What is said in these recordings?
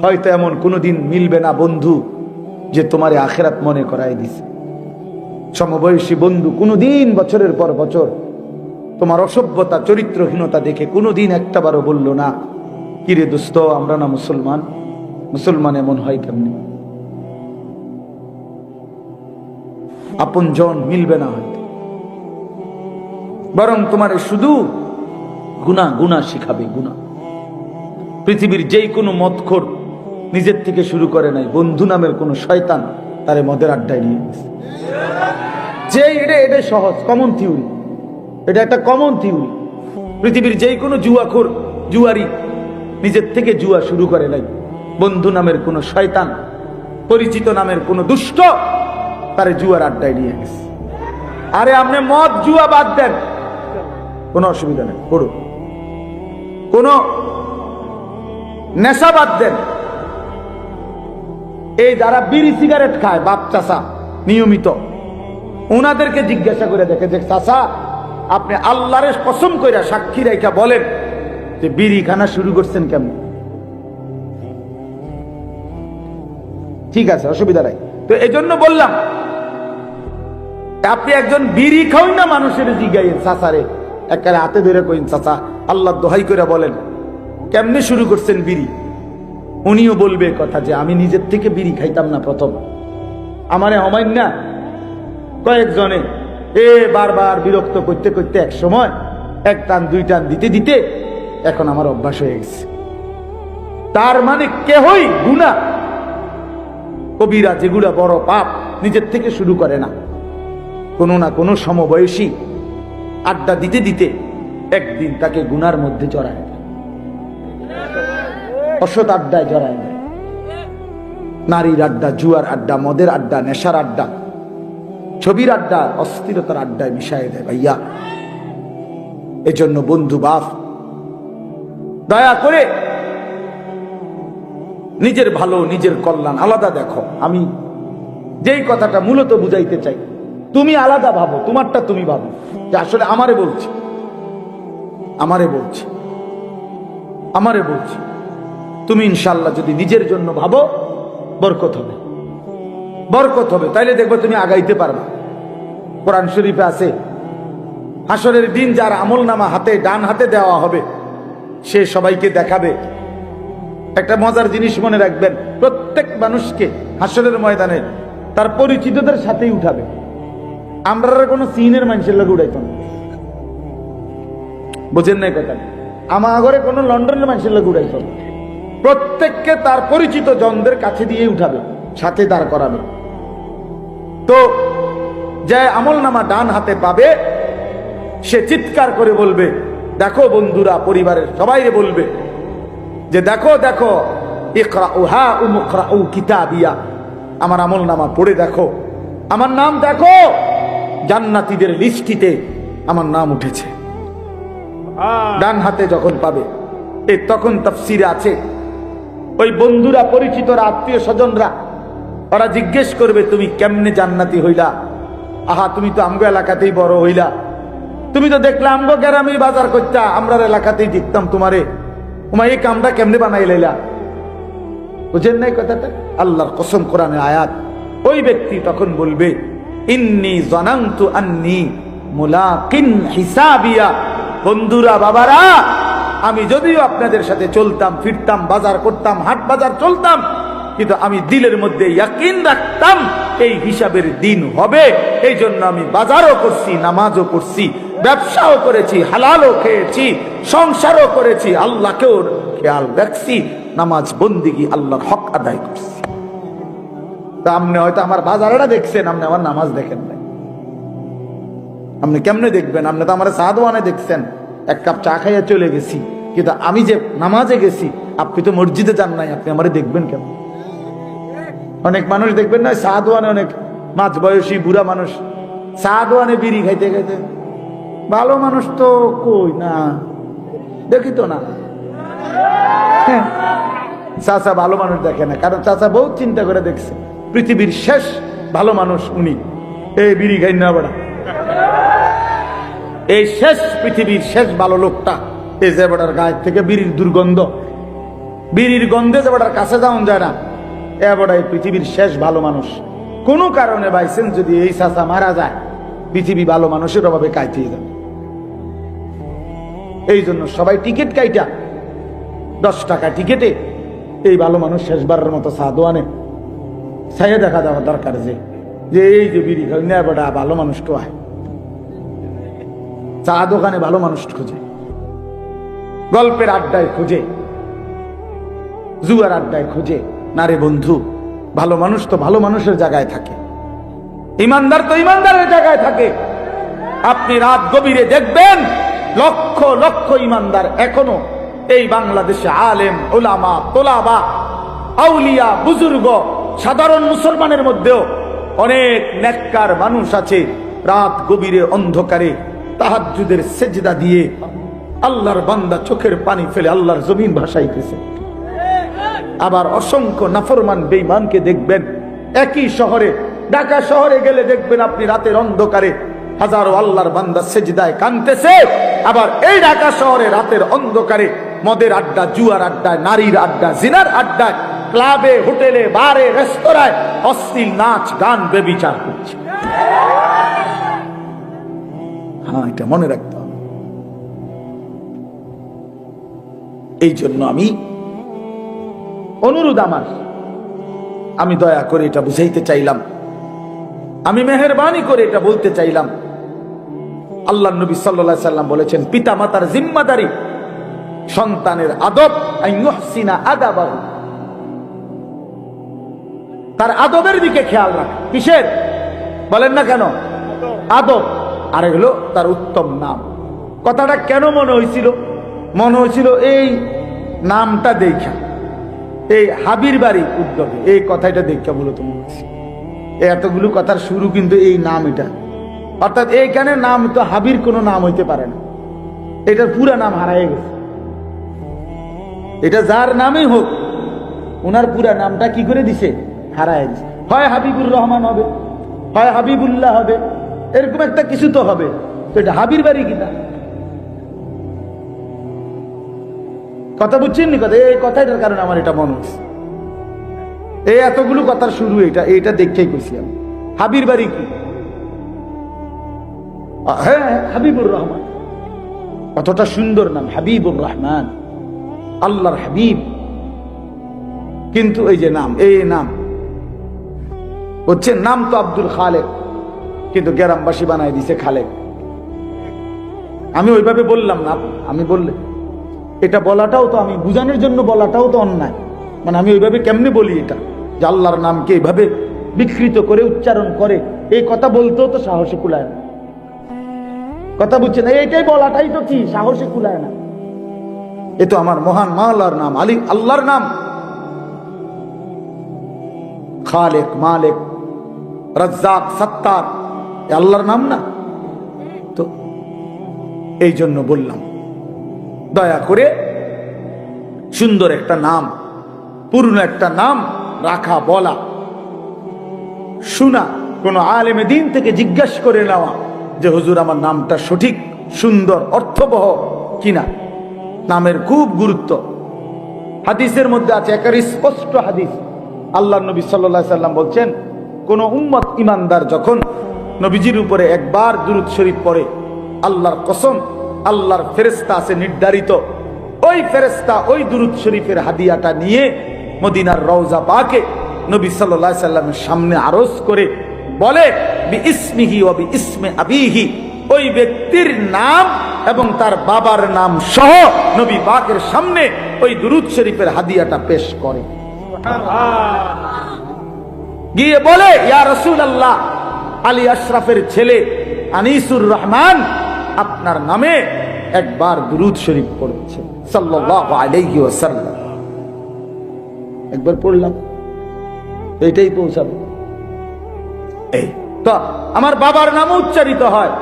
হয়তো এমন কোনোদিন মিলবে না বন্ধু যে তোমারে আখিরাত মনে করাই দিছে। সমবয়সী বন্ধু কোনোদিন বছরের পর বছর তোমার অসভ্যতা চরিত্রহীনতা দেখে কোনোদিন একটাবারও বলল না, কিরে দোস্ত আমরা না মুসলমান, মুসলমান এমন হয় কেমনি? আপন জন মিলবে না হয়তো, বরং তোমার শুধু গুনাহ গুনাহ শিখাবে, গুনাহ। পৃথিবীর যেই কোনো মদখোর নিজের থেকে শুরু করে নাই, বন্ধু নামের কোন শয়তান তারে মদের আড্ডায় নিয়ে গেছে। যে এটা সহজ কমন থিওরি, এটা একটা কমন থিওরি। পৃথিবীর যেই কোনো জুয়াখোর জুয়ারি নিজের থেকে জুয়া শুরু করে নাই, বন্ধু নামের কোন শয়তান পরিচিত নামের কোন দুষ্ট তারে জুয়ার আড্ডায় নিয়ে গেছে। আরে আপনি মদ জুয়া বাদ দেন, কোনো অসুবিধা নেই, করুন। কোন নেশা বাদ দেন। এই যারা বিড়ি সিগারেট খায় বাপ চাচা নিয়মিত, ওনাদেরকে জিজ্ঞাসা করে দেখে যে চাচা আপনি আল্লাহর কসম কইরা সাক্ষী রেখা বলেন যে বিড়ি খানা শুরু করছেন কেমন? ঠিক আছে, অসুবিধা নাই। তো এই জন্য বললাম, আপনি একজন বিড়ি খাওই না মানুষের জিগাইন চাচারে একেবারে হাতে ধরে কইন চাচা আল্লাহ দোহাই করে বলেন কেমনে শুরু করছেন বিড়ি? উনিও বলবে কথা যে আমি নিজের থেকে বিড়ি খাইতাম না প্রথম, আমারে হমাইন না কয়েকজনে বারবার বিরক্ত করতে করতে এক সময় এক টান দুই টান দিতে দিতে এখন আমার অভ্যাস হয়ে গেছে। তার মানে কেহই গুনাহ কবিরা যেগুলা বড় পাপ নিজের থেকে শুরু করে না, কোনো না কোনো সমবয়সী আড্ডা দিতে দিতে একদিন তাকে গুনার মধ্যে জড়ায় দেয়, অসৎ আড্ডায় জড়ায় দেয়। নারীর আড্ডা, জুয়ার আড্ডা, মদের আড্ডা, নেশার আড্ডা, ছবির আড্ডা, অস্থিরতার আড্ডায় মিশায় দেয় ভাইয়া। এজন্য বন্ধু বাপ দয়া করে নিজের ভালো নিজের কল্যাণ আলাদা দেখো। আমি যেই কথাটা মূলত বুঝাইতে চাই, তুমি আলাদা ভাবো, তোমারটা তুমি ভাবো যে আসলে আমারে বলছি, আমারে বলছি, আমারে বলছি। তুমি ইনশাল্লাহ যদি নিজের জন্য ভাবো বরকত হবে, বরকত হবে, তাইলে দেখবো তুমি আগাইতে পারবে। কোরআন শরীফে আছে হাসরের দিন যার আমল নামা হাতে ডান হাতে দেওয়া হবে সে সবাইকে দেখাবে। একটা মজার জিনিস মনে রাখবেন, প্রত্যেক মানুষকে হাসরের ময়দানে তার পরিচিতদের সাথেই উঠাবে। আমরা কোনো চীনের মানুষের লোক উঠাইত না, বুঝেন নাই কথা? আমার ঘরে কোনো লন্ডনের মানুষের লোক উঠাইত না, প্রত্যেককে তার পরিচিত জনদের কাছে দিয়ে উঠাবে, সাথে দাঁড় করাবে। তো যে আমল নামা ডান হাতে পাবে সে চিৎকার করে বলবে, দেখো বন্ধুরা, পরিবারের সবাই বলবে যে দেখো দেখো ইকরাউ হা উমকরাউ কিতাবিয়া, আমার আমল নামা পড়ে দেখো, আমার নাম দেখো, জান্নাতীদের লিস্টিতে আমার নাম উঠেছে। ডান হাতে যখন পাবে, তখন তাফসিরে আছে ওই বন্ধুরা, পরিচিতরা, আত্মীয় স্বজনরা ওরা জিজ্ঞেস করবে তুমি কেমনে জান্নাতি হইলা? আহা তুমি তো আমগো এলাকাতেই বড় হইলা, তুমি তো দেখলাম আমগো গ্রামে বাজার করতা, আমরার এলাকাতেই দেখতাম তোমারে, তোমার এই কামটা কেমনে বানাই লাইলা? বুঝেন নাই কথাটা? আল্লাহর কসম, কোরআনের আয়াত। ওই ব্যক্তি তখন বলবে ইন্নী জানানতু আন্নী মুলাকিন হিসাবিয়া, বন্ধুরা বাবারা, আমি যদিও আপনাদের সাথে চলতাম ফিরতাম, বাজার করতাম, হাট বাজার চলতাম, কিন্তু আমি দিলের মধ্যে ইয়াকিন রাখতাম এই হিসাবের দিন হবে। এই জন্য আমি বাজারও করছি, নামাজও করছি, ব্যবসাও করেছি, হালালও খেয়েছি, সংসারও করেছি, আল্লাহকেও খেয়াল রাখছি, নামাজ বন্দিগি আল্লাহর হক আদায় করছি। তা আপনি হয়তো আমার বাজারটা দেখছেন, আপনি আমার নামাজ দেখেন নাই। আপনি কেমনে দেখবেন? আপনি তো আমার সাদওয়ানে দেখছেন, এক কাপ চা খাইয়া চলে গেছি, কিন্তু আমি যে নামাজে গেছি, আপনি তো মসজিদে যান নাই, আপনি আমারে দেখবেন কেন? অনেক মানুষ দেখবেন না সাদওয়ানে, অনেক মাঝ বয়সী বুড়া মানুষ সাদওয়ানে বিড়ি খাইতে খাইতে, ভালো মানুষ তো কই না, দেখি তো না। চাচা ভালো মানুষ দেখে না, কারণ চাচা বহুত চিন্তা করে দেখছে পৃথিবীর শেষ ভালো মানুষ উনি, এই বিড়ি খাই না বড়া, এই শেষ পৃথিবীর শেষ ভালো লোকটা, এই যে বড়ার গায়ের থেকে বিড়ির দুর্গন্ধ, বিড়ির গন্ধে যে বেটার কাছে যাওয়া যায় না, এ বেটা এই পৃথিবীর শেষ ভালো মানুষ। কোনো কারণে বাইসেন যদি এই চাচা মারা যায়, পৃথিবী ভালো মানুষের অভাবে কাইতে যাবে। এই জন্য সবাই টিকিট কাইটা 10 টাকা টিকিটে এই ভালো মানুষ শেষবারের মতো চা দোয়ানে ছাইয়ে দেখা দেওয়া দরকার, যে এই যে বিড়ি খাই না বেটা ভালো মানুষ তো আয়, চা দোকানে ভালো মানুষ খুঁজে, গল্পের আড্ডায় খুঁজে, জুয়ার আড্ডায় খুঁজে। না রে বন্ধু, ভালো মানুষ তো ভালো মানুষের জায়গায় থাকে, ইমানদার তো ইমানদারের জায়গায় থাকে। আপনি রাত গভীরে দেখবেন লক্ষ লক্ষ ইমানদার এখনো এই বাংলাদেশে আলেম, ওলামা, তোলাবা, আউলিয়া, বুজুর্গ, সাধারণ মুসলমানের মধ্যেও অনেক নেককার মানুষ আছে। রাত গভীরে অন্ধকারে তাহাজ্জুদের সেজদা দিয়ে আল্লাহর বান্দা চোখের পানি ফেলে আল্লাহর জমিন ভাসাইতেছে। আবার অসংখ্য নাফরমান বেঈমানকে দেখবেন একই শহরে, ঢাকা শহরে গেলে দেখবেন আপনি রাতের অন্ধকারে হাজারো আল্লাহর বান্দা সেজদায় কাঁদতেছে। আবার এই ঢাকা শহরে রাতের অন্ধকারে মদের আড্ডা, জুয়ার আড্ডায়, নারীর আড্ডা, জিনার আড্ডায়, ক্লাবে, হোটেলে, বারে, রেস্তোরাঁয় অশ্লীল নাচ, গান, বেবিচার করছে। হ্যাঁ, এটা মনে রাখতে হবে। এই জন্য আমি অনুরোধ আমার, আমি দয়া করে এটা বুঝাইতে চাইলাম, আমি মেহেরবানি করে এটা বলতে চাইলাম। আল্লাহ নবী সাল্লাল্লাহু আলাইহি সাল্লাম বলেছেন, পিতা মাতার জিম্মাদারি সন্তানের আদব, আইয়ুহসিনা আদাবাহু, তার আদবের দিকে খেয়াল রাখ। কিসের বলেন না কেন? আদব। আর হলো তার উত্তম নাম। কথাটা কেন মনে হয়েছিল? মনে হয়েছিল এই নামটা দেখা, এই হাবির বাড়ি উদ্যোগে এই কথাটা দেখা মূলত মনে হচ্ছে। এতগুলো কথার শুরু কিন্তু এই নাম, এটা অর্থাৎ এইখানে নাম তো হাবির কোনো নাম হইতে পারে না, এটার পুরা নাম হারাই গেছে। এটা যার নামই হোক, ওনার পুরা নামটা কি করে দিছে? হারাই দিছে। হয় হাবিবুর রহমান হবে, হয় হাবিবুল্লাহ হবে, এরকম একটা কিছু তো হবে। তো এটা হাবির বাড়ি কিনা? কথা বুঝছেন নি? কথা এই কথাটার কারণে আমার এটা মনে হচ্ছে, এই এতগুলো কথার শুরু এইটা দেখেই কইছি আমি। হাবির বাড়ি কি? হ্যাঁ, হাবিবুর রহমান, কতটা সুন্দর নাম, হাবিবুর রহমান, আল্লাহর হাবিব। কিন্তু এই যে নাম, এই নাম হচ্ছে, নাম তো আব্দুল খালেক, কিন্তু গ্রামবাসী বানাই দিছে খালেক। আমি ওইভাবে বললাম না, আমি বললে এটা বলাটাও তো, আমি বুঝানোর জন্য বলাটাও তো অন্যায়। মানে আমি ওইভাবে কেমনে বলি এটা, যে আল্লাহর নামকে এইভাবে বিকৃত করে উচ্চারণ করে, এই কথা বলতেও তো সাহসে কুলায় না। কথা বুঝছেন? এইটাই বলাটাই তো কি সাহসে কুলায় না। এ তো আমার মহান মাওলার নাম, আলী, আল্লাহর নাম। খালেক, মালিক, রাজ্জাক, সত্তার, আল্লাহর নাম না? তো এই জন্য বললাম, দয়া করে সুন্দর একটা নাম, পুরনো একটা নাম রাখা, বলা, শোনা, কোন আলেমে দ্বীন থেকে জিজ্ঞাসা করে নেওয়া যে হুজুর আমার নামটা সঠিক, সুন্দর, অর্থবহ কিনা। নামের খুব গুরুত্ব। হাদিসের মধ্যে আছে, একের স্পষ্ট হাদিস, আল্লাহ নবী সাল্লাল্লাহু আলাইহি সাল্লাম বলছেন, কোন উম্মত ইমানদার যখন নবীজির উপরে একবার দুরূদ শরীফ পড়ে, আল্লাহর কসম, আল্লাহর ফেরেশতা আছে নির্ধারিত, ওই ফেরেশতা ওই দুরূদ শরীফের হাদিয়াটা নিয়ে মদিনার রওজা পাকে নবী সাল্লাল্লাহু আলাইহি সাল্লামের সামনে আরজ করে বলে, বিইসমিহি ওয়া বিইসমি আবিহি, ওই ব্যক্তির নাম এবং তার বাবার নাম সহ নবী পাকের সামনে ওই দুরূদ শরীফের হাদিয়াটা পেশ করে। গিয়ে বলে, ইয়া রাসূলুল্লাহ, আলী আশরাফের ছেলে আনিসুর রহমান আপনার নামে একবার দুরূদ শরীফ পড়ছে সাল্লাল্লাহু আলাইহি ওয়াসাল্লাম। একবার পড়লাম, এইটাই পৌঁছাবে। এই তো আমার বাবার নামও উচ্চারিত হয়,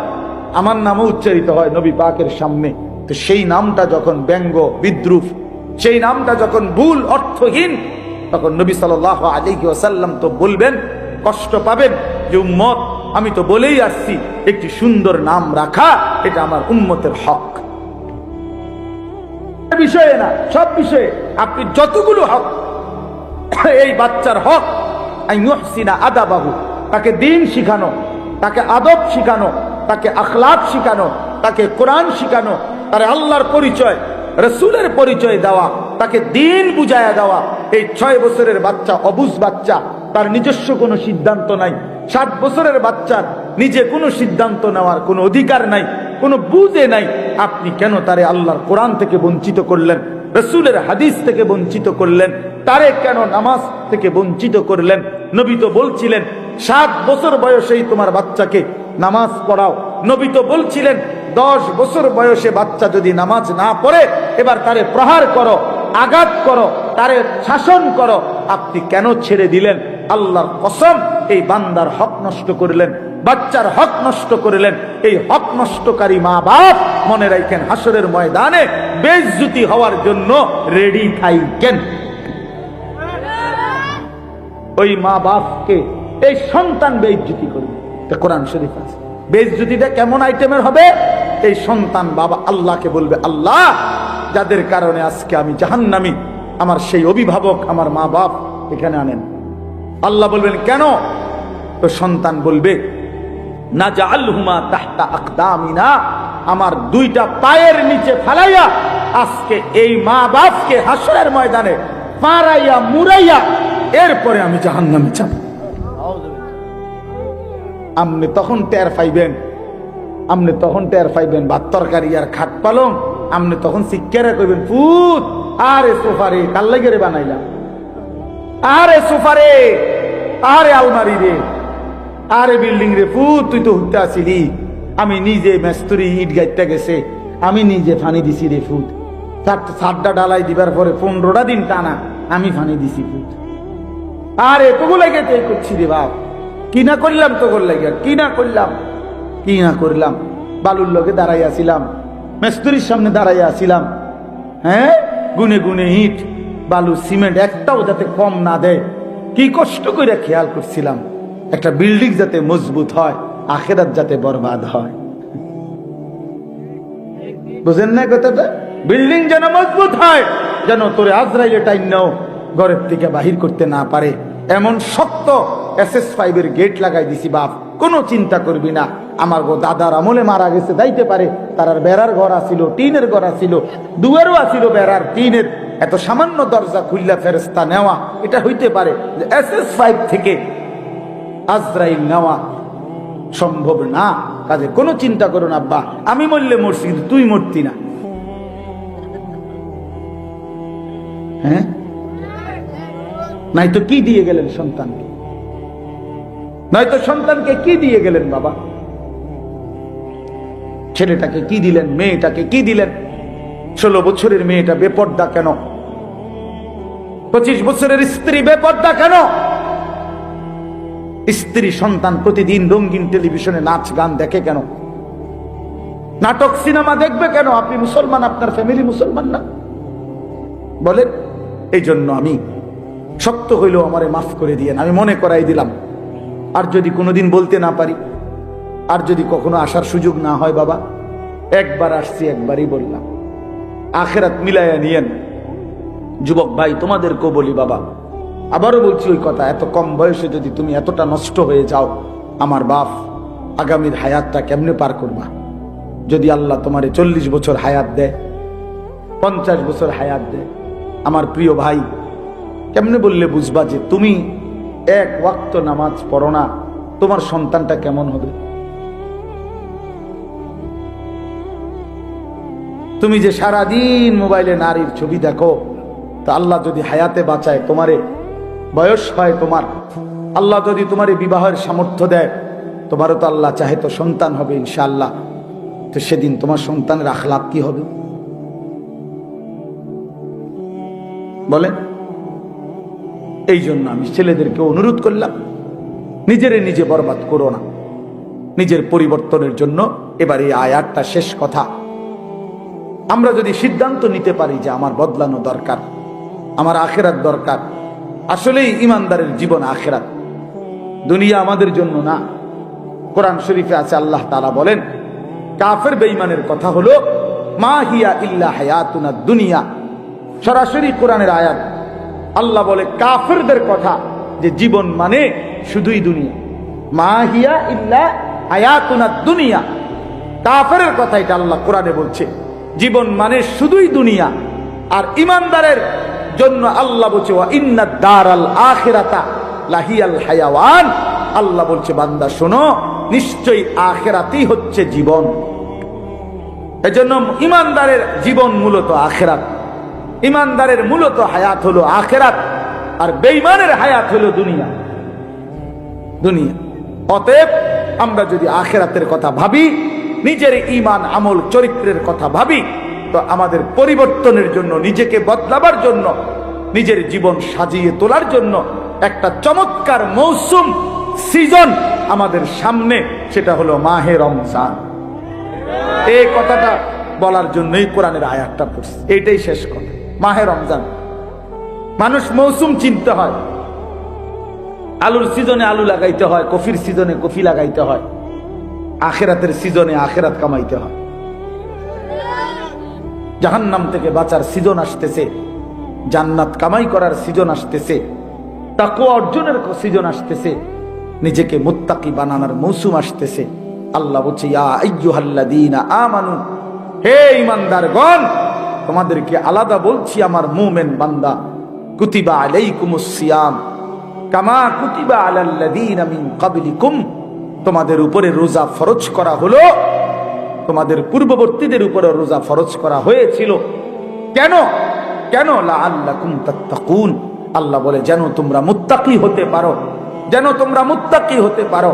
আমার নামও উচ্চারিত হয় নবী পাকের সামনে। তো সেই নামটা যখন ব্যঙ্গ, বিদ্রুপ, সেই নামটা যখন ভুল, অর্থহীন, তখন নবী সাল্লাল্লাহু আলাইহি ওয়াসাল্লাম তো বলবেন, কষ্ট পাবেন যে উম্মত, আমি তো বলেই আসছি একটি সুন্দর নাম রাখা এটা আমার উম্মতের হক। বিষয়ে না, সব বিষয়ে আপনি যতগুলো হক, এই বাচ্চার হক আইয়ুহসিনা আদাবাহু, তাকে দ্বীন শিখানো, তাকে আদব শিখানো, তাকে আখলাক শিখানো, তাকে কোরআন শিখানো, তার আল্লাহর পরিচয়, রাসূলের পরিচয় দেওয়া, তাকে দ্বীন বুঝায়া দেওয়া। এই 6 বছরের বাচ্চা অবুঝ বাচ্চা, তার নিজস্ব কোনো সিদ্ধান্ত নাই। 7 বছরের বাচ্চার নিজে কোনো সিদ্ধান্ত নেওয়ার কোনো অধিকার নাই, কোনো বুঝে নাই। আপনি কেন তারে আল্লাহর কোরআন থেকে বঞ্চিত করলেন, রাসূলের হাদিস থেকে বঞ্চিত করলেন? তারে কেন নামাজ থেকে বঞ্চিত করলেন? নবী তো বলছিলেন 7 বছর বয়সেই তোমার বাচ্চাকে নামাজ পড়াও। নবী তো বলছিলেন 10 বছর বয়সে বাচ্চা যদি নামাজ না পড়ে এবার তারে প্রহার করো, আঘাত করো, তারে শাসন করো। আপনি কেন ছেড়ে দিলেন? আল্লাহর কসম, এই বান্দার হক নষ্ট করলেন, বাচ্চার হক নষ্ট করলেন। এই হক নষ্টকারী মা বাপ মনে রাখেন হাসরের ময়দানে বেইজ্জতি হওয়ার জন্য রেডি থাকেন। ওই মা বাপকে এই সন্তান বেইজ্জতি করবে, কোরআন শরীফ আছে। বেইজ্জতিটা কেমন আইটেমের হবে? এই সন্তান বাবা আল্লাহকে বলবে, আল্লাহ যাদের কারণে আজকে আমি জাহান্নামী, আমার সেই অভিভাবক, আমার মা বাপ এখানে আনেন। আল্লাহ বলবেন কেন? তো সন্তান বলবে, নাজআলহুমা তাহতা আকদামিনা, আমার 2টা পায়ের নিচে ফালাইয়া আজকে এই মা বাপকে হাসরের ময়দানে পারাইয়া মুরাইয়া এরপরে আমি জাহান্নামে যাব। আপনি তখন টের পাইবেন, আপনি তখন টের পাইবেন ভাত তরকারি আর খাট পালং। আপনি তখন শিক্ষারে কইবেন, পুত আরে সোফারে কাল লাগে রে বানাইলাম, আরে সোফারে, আরে আলমারি রে, আরে বিল্ডিং রে, পুত তুই তো হুটতে আসিলি, আমি নিজে মেস্তুরি ইট গাইতে গেছে, আমি নিজে ফানি দিছি রে ফুট। 7টা ডালাই দিবার পরে 15টা দিন টানা আমি ফানি দিছি ফুট। আরে তোগো লাগে তাই করছি রে বাপ, কি না করলাম তোগোর লাগে, কি না করলাম, কি না করলাম। বালুর লগে দাঁড়াইয়াছিলাম, মেস্তুরির সামনে দাঁড়াইয়াছিলাম, হ্যাঁ, গুনে গুনে ইট বালু সিমেন্ট একটাও যাতে কম না দেয়, কি কষ্ট করে খেয়াল করছিলাম একটা বিল্ডিং যাতে মজবুত হয়, আখিরাত যাতে বরবাদ হয়। বুঝেন না কথাটা? বিল্ডিং যেন মজবুত হয়, যেন তোরে আজরাইলে টাইম নাও ঘরের থেকে বাহির করতে না পারে, এমন শক্ত SS5 এর গেট লাগাই দিছি বাপ, কোনো চিন্তা করবি না। আমার গো দাদার আমলে মারা গেছে, যাইতে পারে তার আর বেড়ার ঘর আসিল, টিনের ঘর আসিল, দুয়ারও আসিল বেড়ার টিনের, এত সামান্য দরজা খুললা ফেরেশতা নেওয়া এটা হইতে পারে। SS5 থেকে আজরাইল নেওয়া সম্ভব না, কাজে কোনো চিন্তা করো না আব্বা, আমি মরলে মরছি কিন্তু তুই মরতি না। হ্যাঁ, নাই তো কি দিয়ে গেলেন সন্তানকে, নয়তো সন্তানকে কি দিয়ে গেলেন বাবা? ছেলেটাকে কি দিলেন, মেয়েটাকে কি দিলেন? 16 বছরের মেয়েটা বেপর্দা কেন? 25 বছরের স্ত্রী বেপর্দা কেন? স্ত্রী সন্তান প্রতিদিন রঙিন টেলিভিশনে নাচ গান দেখে কেন? নাটক সিনেমা দেখবে কেন? আপনি মুসলমান, আপনার ফ্যামিলি মুসলমান না? বলেন। এই জন্য আমি শক্ত হইলেও আমারে মাফ করে দিয়েন, আমি মনে করাই দিলাম। আর যদি কোনোদিন বলতে না পারি, আর যদি কখনো আসার সুযোগ না হয় বাবা, একবার আসছি, একবারই বললাম, আখিরাত মিলাইয়া নিয়েন। যুবক ভাই তোমাদেরকেও বলি বাবা, আবারও বলছি ওই কথা, এত কম বয়সে যদি তুমি এতটা নষ্ট হয়ে যাও, আমার বাপ আগামীর হায়াতটা কেমনে পার করবা? যদি আল্লাহ তোমারে 40 বছর হায়াত দেয়, 50 বছর হায়াত দেয়, আমার প্রিয় ভাই, কেমনে বললে বুঝবা যে তুমি এক ওয়াক্ত নামাজ পড়ো না, তোমার সন্তানটা কেমন হবে? তুমি যে সারাদিন মোবাইলে নারীর ছবি দেখো, তা আল্লাহ যদি হায়াতে বাঁচায়, তোমারে বয়স হয় তোমার, আল্লাহ যদি তোমার বিবাহের সামর্থ্য দেয়, তোমারও তো আল্লাহ চাহে তো সন্তান হবে ইনশাআল্লাহ। তো সেদিন তোমার সন্তানের আখলাক কি হবে বলেন? এই জন্য আমি ছেলেদেরকে অনুরোধ করলাম, নিজেরে নিজে বরবাদ করো না, নিজের পরিবর্তনের জন্য। এবার এই আয়াতটা শেষ কথা, আমরা যদি সিদ্ধান্ত নিতে পারি যে আমার বদলানো দরকার, আমার আখেরাত দরকার, আসলেই ইমানদারের জীবন আখেরাত, দুনিয়া আমাদের জন্য না। কোরআন শরীফে আছে, আল্লাহ তাআলা বলেন কাফের বেঈমানের কথা হলো, মা হিয়া ইল্লা হায়াতুনা দুনিয়া। সরাসরি কোরআনের আয়াত। আল্লাহ বলে কাফেরদের কথা যে জীবন মানে শুধুই দুনিয়া। মা হিয়া ইল্লা হায়াতুনা দুনিয়া, কাফেরের কথা এটা আল্লাহ কোরআনে বলছে, জীবন মানে শুধুই দুনিয়া। আর ইমানদারের জন্য আল্লাহ বলছে ওয়া ইন্নাদ দারাল আখিরাতা লাহিয়াল হায়াওয়ান। আল্লাহ বলছে বান্দা শোনো, নিশ্চয়ই আখিরাতই হচ্ছে জীবন। এজন্য ইমানদারের জীবন মূলত আখিরাত, ইমানদারের মূলত হায়াত হলো আখিরাত, আর বেঈমানের হায়াত হলো দুনিয়া। দুনিয়া। অতএব আমরা যদি আখিরাতের কথা ভাবি, নিজের ঈমান আমল চরিত্রের কথা ভাবি, তো আমাদের পরিবর্তনের জন্য, নিজেকে বদলাবার জন্য, নিজের জীবন সাজিয়ে তোলার জন্য একটা চমৎকার মৌসুম, সিজন আমাদের সামনে, সেটা হলো মাহে রমজান। এই কথাটা বলার জন্যই কোরআনের আয়াতটা পড়ছি। এইটাই শেষ কথা, মাহে রমজান। মানুষ মৌসুম চিনতে হয়। আলুর সিজনে আলু লাগাইতে হয়, কফির সিজনে কফি লাগাইতে হয়, আখেরাতের সিজনে আখেরাত কামাইতে হয়। জাহান্নাম থেকে বাঁচার সিজন আসতেছে, জান্নাত কামাই করার সিজন আসতেছে, তাকওয়া অর্জনের সিজন আসতেছে, নিজেকে মুত্তাকি বানানোর মৌসুম আসতেছে। আল্লাহ বলছে ইয়া আইয়ুহাল্লাযীনা আমানু, হে ঈমানদারগণ, তোমাদেরকে আলাদা বলছি আমার মুমিন বান্দা, কুতিবা আলাইকুমুস সিয়াম কামা কুতিবা আলাল্লাযীনা মিন ক্বাবলিকুম, তোমাদের উপরে রোজা ফরজ করা হলো, তোমাদের পূর্ববর্তীদের উপরে রোজা ফরজ করা হয়েছিল। কেন? কেন? লাআল্লাকুম তাত্তাকুন। আল্লাহ বলে যেন তোমরা মুত্তাকি হতে পারো, যেন তোমরা মুত্তাকি হতে পারো।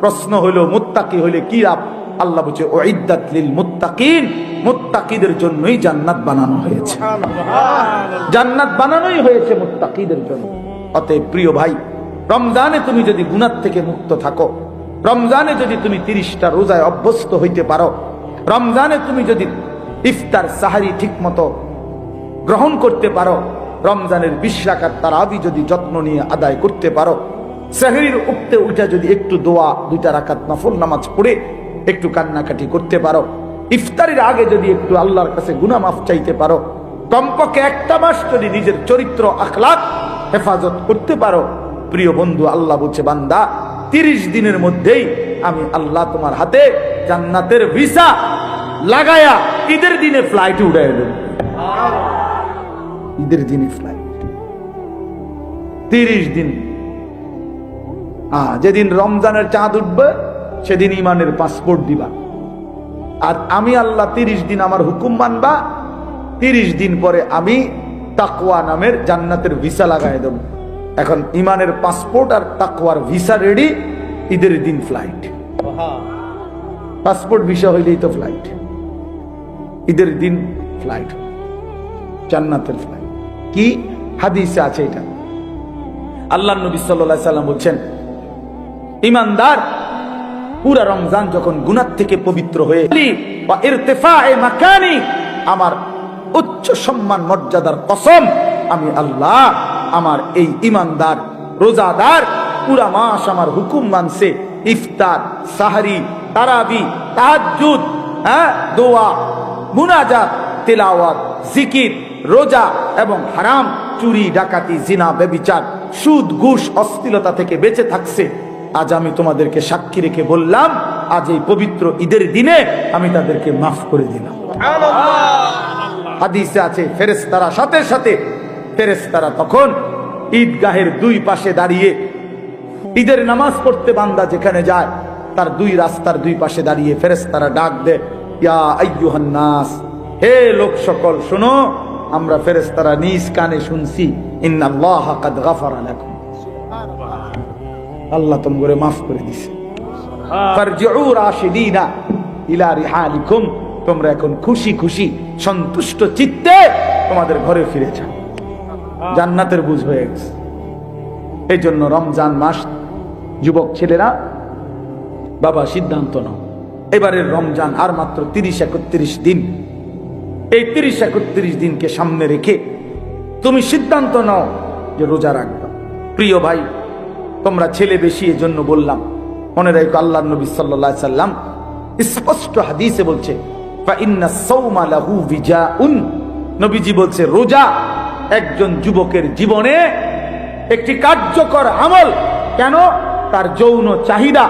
প্রশ্ন হলো মুত্তাকি হলে কি লাভ? আল্লাহ বলছে উইদ্দাত লিল মুত্তাকিন, মুত্তাকিদের জন্যই জান্নাত বানানো হয়েছে। জান্নাত বানানোই হয়েছে মুত্তাকিদের জন্য। অতএব প্রিয় ভাই, রমজানে তুমি যদি গুনাহ থেকে মুক্ত থাকো, রমজানে যদি তুমি 30টা রোজায় অভ্যস্ত হইতে পারো, রমজানে তুমি যদি ইফতার সাহারি ঠিক মতো গ্রহণ করতে পারো, রমজানের 20 রাকাত তারাবি যদি যত্ন নিয়ে আদায় করতে পারো, সাহরির উঠতে উঠা যদি একটু দোয়া 2 রাকাত নফল নামাজ পড়ে একটু কান্নাকাটি করতে পারো, ইফতারের আগে যদি একটু আল্লাহর কাছে গুনাহ মাফ চাইতে পারো, কমপক্ষে 1টা মাস যদি নিজের চরিত্র আখলাক হেফাজত করতে পারো, প্রিয় বন্ধু আল্লাহ বলছে বান্দা 30 দিনের মধ্যেই আমি আল্লাহ তোমার হাতে জান্নাতের ভিসা লাগায়া ঈদের দিনে ফ্লাইট উড়াই দেব। ঈদের দিনে ফ্লাইট 30 দিন। যেদিন রমজানের চাঁদ উঠবে সেদিন ইমানের পাসপোর্ট দিবা। আর আমি আল্লাহ 30 দিন আমার হুকুম মানবা, 30 দিন পরে আমি তাকওয়া নামের জান্নাতের ভিসা লাগাই দেব। এখন ইমানের পাসপোর্ট আর তাকওয়ার ভিসা রেডি, ঈদের দিন ফ্লাইট। পাসপোর্ট ভিসা হইলেই তো ফ্লাইট, ঈদের দিন ফ্লাইট, জান্নাতের ফ্লাইট। কি হাদিসে আছে এটা? আল্লাহ নবী সাল্লাল্লাহু আলাইহি সাল্লাম বলছেন, ঈমানদার পুরা রমজান যখন গুনাহ থেকে পবিত্র হয়ে বা ইরতিফায়ে মাকানি, আমার উচ্চ সম্মান মর্যাদার কসম, আমি আল্লাহ আমার এই ঈমানদার রোজাদার পুরা মাস আমার হুকুম মানছে, ইফতার সাহরি তারাবি তাহাজ্জুদ, দোয়া মুনাজাত তিলাওয়াত জিকির রোজা এবং হারাম চুরি ডাকাতি জিনা ব্যভিচার সুদ ঘুষ অশ্লীলতা থেকে বেঁচে থাকছে। আজ আমি তোমাদেরকে সাক্ষী রেখে বললাম, আজ এই পবিত্র ঈদের দিনে আমি তাদেরকে মাফ করে দিলাম। হাদিসে আছে ফেরেশতারা সাথে সাথে ফেরেশতারা তখন ঈদগাহের 2 পাশে দাঁড়িয়ে, ঈদের নামাজ পড়তে বান্দা যেখানে যায় তার 2 রাস্তার 2 পাশে দাঁড়িয়ে ফেরেশতারা ডাক দেয়, ইয়া আইয়ুহান নাস, হে লোক সকল শোনো। আমরা ফেরেশতারা নিজ কানে শুনছি, ইন্নাল্লাহা কাদ গাফারা লাকুম, আল্লাহ তোমরে মাফ করে দিয়েছে। ফারজিউ রাশিদিনা ইলা রিহালিকুম, তোমরা এখন খুশি খুশি সন্তুষ্ট চিত্তে তোমাদের ঘরে ফিরে যাও, জান্নাতের বুঝ হয়ে গেছে। এই জন্য রমজান মাস, যুবক ছেলেরা বাবা সিদ্ধান্ত নাও, এবারের রমজান আর মাত্র 30-31 দিন। এই 30-31 দিনকে সামনে রেখে তুমি সিদ্ধান্ত নাও যে রোজা রাখবা। প্রিয় ভাই, তোমরা ছেলে বেশি এজন্য বললাম, মনে রাখো আল্লাহর নবী সাল্লাল্লাহু আলাইহি সাল্লাম স্পষ্ট হাদিসে বলছে, ফাইন্না সাওমা লাহু বিজাউন, নবীজি বলছে রোজা একজন যুবকের জীবনে একটি কার্যকর আমল। কেন? তার যৌন চাহিদা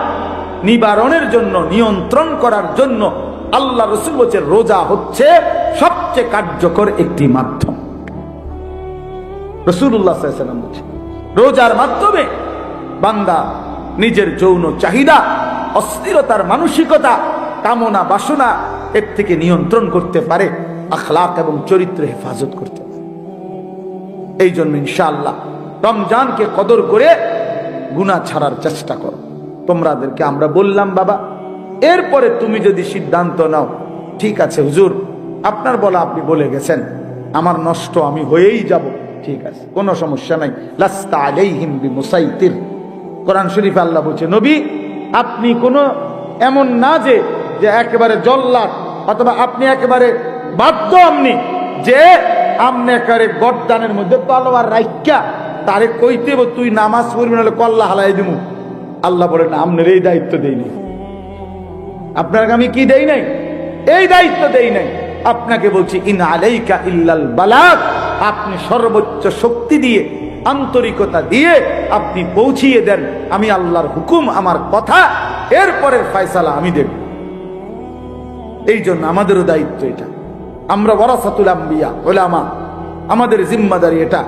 নিবারণের জন্য, নিয়ন্ত্রণ করার জন্য আল্লাহ রাসূল বলছে রোজা হচ্ছে সবচেয়ে কার্যকর একটি মাধ্যম। রাসূলুল্লাহ সাল্লাল্লাহু আলাইহি ওয়াসাল্লাম বলছে রোজার মাধ্যমে বান্দা নিজের যৌন চাহিদা, অস্থিরতার মানসিকতা, কামনা বাসনা এর থেকে নিয়ন্ত্রণ করতে পারে, আখলাক এবং চরিত্র হেফাজত করতে পারে। এই জন্য ইনশাআল্লাহ রমজানকে কদর করে গুনাহ ছাড়ার চেষ্টা করো। তোমাদেরকে আমরা বললাম বাবা, এরপরে তুমি যদি সিদ্ধান্ত নাও ঠিক আছে হুজুর আপনার বলা আপনি বলে গেছেন, আমার নষ্ট আমি হয়েই যাব, ঠিক আছে, কোনো সমস্যা নাই। লাস্তা আলাইহিম বিমুসাইতির, কোরআন শরীফে আল্লাহ বলছে নবী আপনি কোনো এমন না যে একেবারে জল্লাদ, অথবা আপনি একেবারে বাধ্য আমনি যে আমনে একেবারে গর্দানের মধ্যে তলোয়ার রাইখা তারে কইতে তুই নামাজ পড়বি নাহলে কল্লা হালাই দিমু। আল্লাহ বলেন না, আপনার এই দায়িত্ব দেই নাই, আপনাকে আমি কি দেই নাই, এই দায়িত্ব দেই নাই। আপনাকে বলছি ইন আলাইকা ইল্লাল বালাগ, আপনি সর্বোচ্চ শক্তি দিয়ে, আন্তরিকতা দিয়ে আপনি পৌঁছিয়ে দেন আমি আল্লাহর হুকুম, আমার কথা, এরপরের ফয়সালা আমি দেব। এই জন্য আমাদেরও দায়িত্ব এটা। আমরা ওয়ারাসাতুল আম্বিয়া, উলামা, আমাদের জিম্মাদারি এটা।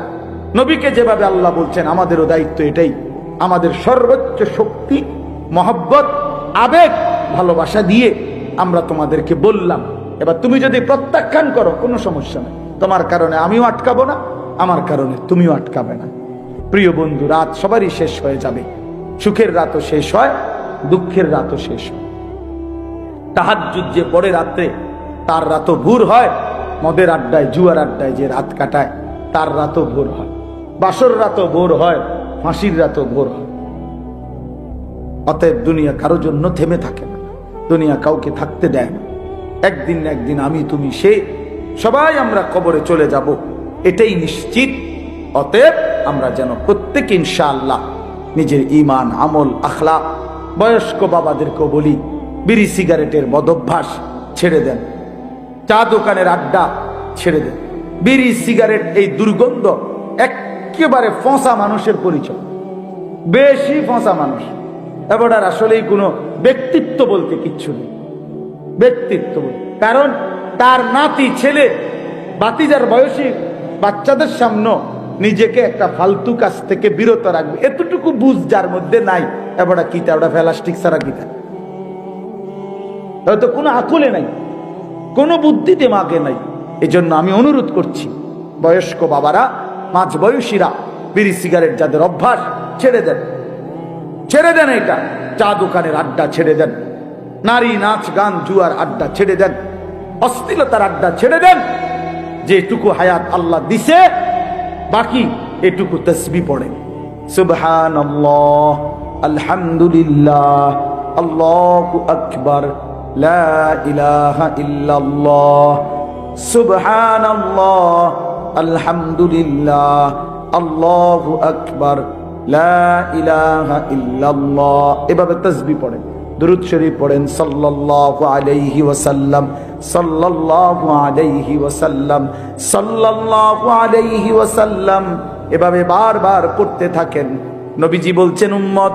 নবীকে যেভাবে আল্লাহ বলছেন আমাদেরও দায়িত্ব এটাই। আমাদের সর্বোচ্চ শক্তি, মহব্বত, আবেগ, ভালোবাসা দিয়ে আমরা তোমাদেরকে বললাম। এবার তুমি যদি প্রত্যাখ্যান করো কোনো সমস্যা নেই, তোমার কারণে আমিও আটকাবো না, আমার কারণে তুমিও আটকাবে না। প্রিয় বন্ধু, রাত সবারই শেষ হয়ে যাবে, সুখের রাতও শেষ হয়, দুঃখের রাতও শেষ হয়। তাহাজ্জুদ যে পড়ে রাত্রে তার রাতও ভোর হয়, মদের আড্ডায়, জুয়ার আড্ডায় যে রাত কাটায় তার রাতও ভোর হয়, বাসর রাতও ভোর হয়, ফাঁসির রাতও ভোর হয়। অতএব দুনিয়া কারো জন্য থেমে থাকে না, দুনিয়া কাউকে থাকতে দেয় না। একদিন না একদিন আমি তুমি সে সবাই আমরা কবরে চলে যাব, এটাই নিশ্চিত। অতএব আমরা যেন প্রত্যেকে ইনশাআল্লাহ নিজের ঈমান, আমল, আখলাক, বয়স্ক বাবাদেরকেও বলি বিড়ি সিগারেটের বদভ্যাস ছেড়ে দেন, চা দোকানের আড্ডা ছেড়ে দেন। বিড়ি সিগারেট এই দুর্গন্ধ একেবারে ফোঁসা মানুষের পরিচয়, বেশি ফোঁসা মানুষ। এবার আসলেই কোনো ব্যক্তিত্ব বলতে কিচ্ছু নেই, ব্যক্তিত্ব বলতে। কারণ তার নাতি, ছেলে, বাতিজার বয়সী বাচ্চাদের সামনে নিজেকে একটা ফালতু কাজ থেকে বিরত রাখবে, এতটুকু বুঝ যার মধ্যে নাই। এবার কিতা ওটা প্লাস্টিক ছাড়া কিতা, হয়তো কোনো আকলে নাই, কোনো বুদ্ধি দিমাগে নাই। এই জন্য আমি অনুরোধ করছি বয়স্ক বাবারা, মাঝ বয়সীরা বিড়ি সিগারেট যাদের অভ্যাস ছেড়ে দেন, ছেড়ে দেন। এটা চা দোকানের আড্ডা ছেড়ে দেন, নারী নাচ গান জুয়ার আড্ডা ছেড়ে দেন, অশ্লীলতার আড্ডা ছেড়ে দেন। যেটুকু হায়াত আল্লাহ দিছে বাকি এটুকু তাসবিহ পড়েন, সুবহানাল্লাহ, আলহামদুলিল্লাহ, আল্লাহু আকবার, লা ইলাহা ইল্লাল্লাহ, সুবহানাল্লাহ, আলহামদুলিল্লাহ, আল্লাহু আকবার, লা ইলাহা ইল্লাল্লাহ। এভাবে তাসবিহ পড়েন, দুরূদ শরীফ পড়েন, সাল্লাল্লাহু আলাইহি ওয়াসাল্লাম, সাল্লাল্লাহু আলাইহি ওয়াসাল্লাম, সাল্লাল্লাহু আলাইহি ওয়াসাল্লাম। এভাবে বারবার পড়তে থাকেন। নবীজি বলছেন উম্মত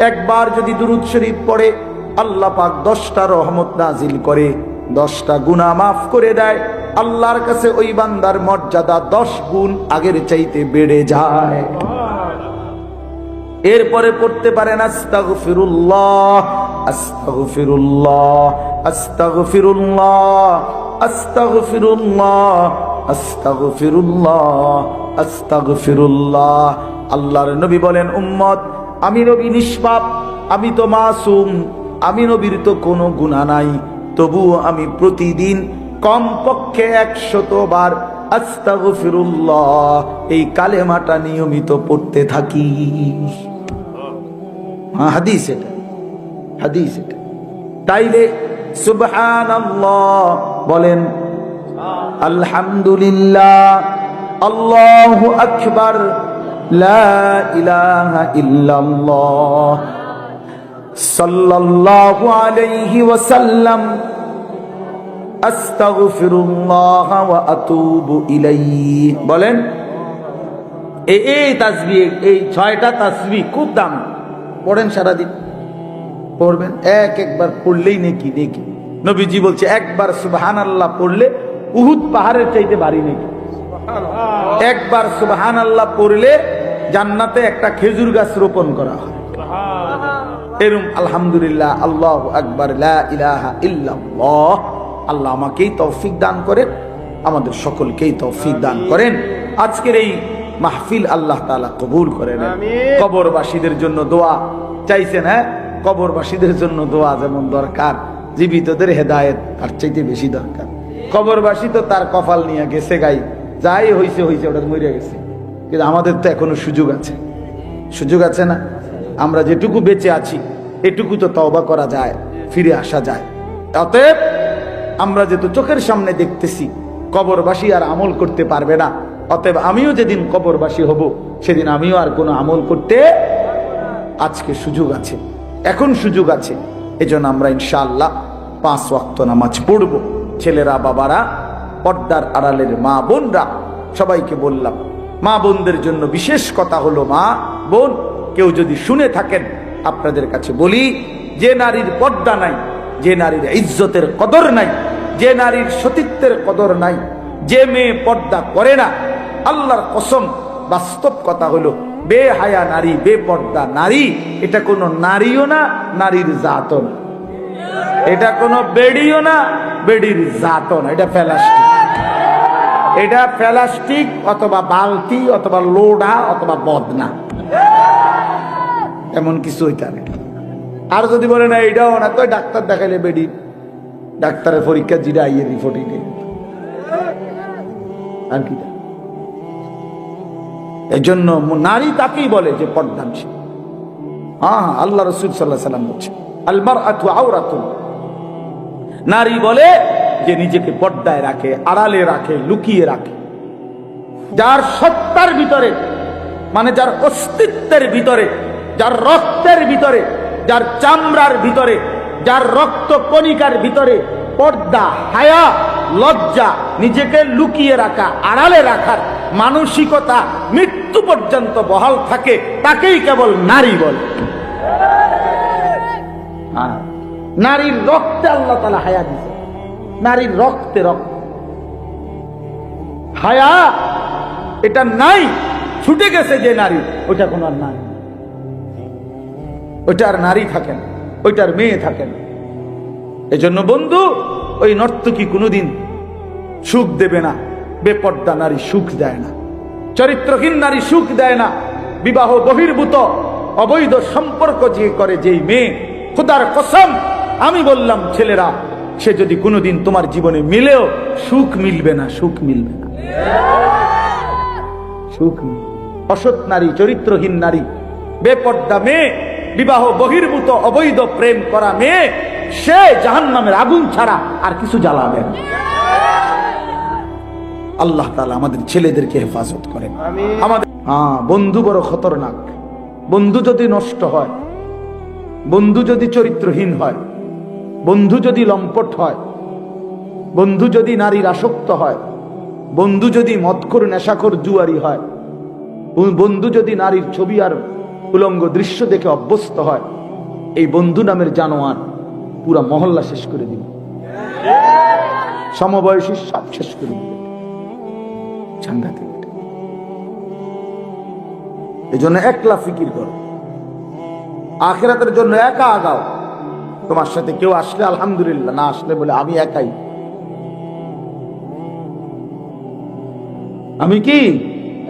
একবার যদি দুরূদ শরীফ পড়ে আল্লাহ পাক 10টা রহমত নাজিল করে, 10টা গুনাহ মাফ করে দেয়। আল্লাহর কাছে ওই বান্দার মর্যাদা 10 গুণ আগের চাইতে বেড়ে যায়। এরপরে পড়তে পারেন আস্তাগফিরুল্লাহ, আস্তাগফিরুল্লাহ, আস্তাগফিরুল্লাহ, আস্তাগফিরুল্লাহ, আস্তাগফিরুল্লাহ, আস্তাগফিরুল্লাহ। আল্লাহর নবী বলেন উম্মত আমি নবী নিষ্পাপ, আমি তো মাসুম, আমি নবীর তো কোনো গুনাহ নাই, তবুও আমি প্রতিদিন কমপক্ষে 100 বার আস্তাগফিরুল্লাহ এই কালেমাটা নিয়মিত পড়তে থাকি। হাদিস এটা, হাদিস এটা। তাইলে সুবহানাল্লাহ বলেন, আলহামদুলিল্লাহ, আল্লাহু আকবার, লা ইলাহা ইল্লাল্লাহ, সাল্লাল্লাহু আলাইহি ওয়াসাল্লাম, আস্তাগফিরুল্লাহ ওয়া আতুবু ইলাইহি। বলেন এই তাসবিহ, এই 6টা তাসবিহ খুব দাম, পড়েন সারাদিন পড়বেন, একবার পড়লেই নেকি নেকি। নবীজি বলছে একবার সুবহানাল্লাহ পড়লে উহুদ পাহাড়ের চাইতে ভারী নেকি। একবার সুবহানাল্লাহ পড়লে জান্নাতে একটা খেজুর গাছ রোপণ করা হয়। এরম আলহামদুলিল্লাহ, আল্লাহু আকবার, লা ইলাহা ইল্লাল্লাহ। আল্লাহ আমাকেই তৌফিক দান করেন, আমাদের সকলকেই তৌফিক দান করেন। আজকের এই মাহফিল আল্লাহ তাআলা কবুল করে নেন। কবরবাসীদের জন্য দোয়া চাইছেন, হ্যাঁ, কবরবাসীদের জন্য দোয়া যেমন দরকার, জীবিতদের হেদায়েত তার চাইতে বেশি দরকার। কবরবাসী তো তার কপাল নিয়ে গেছে, গাই যাই হইছে হইছে, ওটা মরে গেছে। কিন্তু আমাদের তো এখনো সুযোগ আছে, সুযোগ আছে না? আমরা যেটুকু বেঁচে আছি এটুকু তো তওবা করা যায়, ফিরে আসা যায়। অতএব আমরা যেহেতু চোখের সামনে দেখতেছি কবরবাসী আর আমল করতে পারবে না, অতএব আমিও যেদিন কবরবাসী হব সেদিন আমিও আর কোনো আমল করতে, আজকে সুযোগ আছে, এখন সুযোগ আছে। এজন্য আমরা ইনশাআল্লাহ 5 ওয়াক্ত নামাজ পড়ব। ছেলেরা, বাবারা, পর্দার আড়ালের মা বোনরা, সবাইকে বললাম, মা বোনদের জন্য বিশেষ কথা হলো, মা বোন কেউ যদি শুনে থাকেন, আপনাদের কাছে বলি, যে নারীর পর্দা নাই, যে নারীর ইজ্জতের কদর নাই, যে নারীর সতীত্বের কদর নাই, যে মেয়ে পর্দা করে না, আল্লাহর কসম, বাস্তব কথা হলো, বেহায়া নারী, বেপর্দা নারী, এটা কোনো নারীও না, নারীর জাতও না, এটা কোনো বেডিও না, বেডির জাতও না, এটা প্লাস্টিক। এটা প্লাস্টিক অথবা বালতি অথবা লোডা অথবা বদনা, এমন কিছু হইতে পারে। আর যদি বলে না এটাও না, তো ডাক্তার দেখাইলে বেডি, ডাক্তারের পরীক্ষা জিরা আইয়ের রিপোর্টই নেই, আর কি। এই জন্য নারী তাকেই বলে যে পর্দানশীল। হ্যাঁ, আল্লাহ রাসূল সাল্লাল্লাহু আলাইহি ওয়াসাল্লাম বলছেন, আল মারআতু আওরাতুন, নারী বলে যে নিজেকে পর্দায় রাখে, আড়ালে রাখে, লুকিয়ে রাখে। যার সত্তার ভিতরে, মানে যার অস্তিত্বের ভিতরে, যার রক্তের ভিতরে, যার চামড়ার ভিতরে, যার রক্ত কণিকার ভিতরে পর্দা, হায়া, লজ্জা, নিজেকে লুকিয়ে রাখা, আড়ালে রাখার মানসিকতা মৃত্যু পর্যন্ত বহাল থাকে, তাকেই কেবল নারী বলে। নারীর রক্তে আল্লাহ তাআলা হায়া দিয়েছে, নারীর রক্তে রক্ত হায়া, এটা নাই, ছুটে গেছে যে নারী, ওইটা কোনো আর নাই, ওইটা আর নারী থাকেন, ওইটার মেয়ে থাকেন। এজন্য বন্ধু, ওই নর্তকী কোনোদিন সুখ দেবে না, বেপর্দা নারী সুখ দেয় না, চরিত্রহীন নারী সুখ দেয় না। বিবাহ বহির্ভূত অবৈধ সম্পর্ক যে করে যেই মেয়ে, খোদার কসম আমি বললাম, ছেলেরা, সে যদি কোনোদিন তোমার জীবনে মিলেও সুখ মিলবে না, সুখ মিলবে না, সুখ। অসৎ নারী, চরিত্রহীন নারী, বেপর্দা মেয়ে, বিবাহ বহির্ভূত অবৈধ প্রেম করা মেয়ে, সে জাহান্নামের আগুন ছাড়া আর কিছু জ্বালাবে না। আল্লাহ তাআলা আমাদের ছেলেদেরকে হেফাজত করেন। আমাদের বন্ধু বড় খতরনাক। বন্ধু যদি নষ্ট হয়, বন্ধু যদি চরিত্রহীন হয়, বন্ধু যদি লম্পট হয়, বন্ধু যদি নারীর আসক্ত হয়, বন্ধু যদি মদখোর, নেশাখোর, জুয়ারি হয়, বন্ধু যদি নারীর ছবি আর উলঙ্গ দৃশ্য দেখে অভ্যস্ত হয়, এই বন্ধু নামের জানোয়ার পুরা মহল্লা শেষ করে দিবে, সমবয়সী সব শেষ করে দিবে। সাংঘাতিক। এই জন্য একলা ফিকির করো, আখিরাতের জন্য একা আগাও। তোমার সাথে কেউ আসলে আলহামদুলিল্লাহ, না আসলে বলে আমি একাই, আমি কি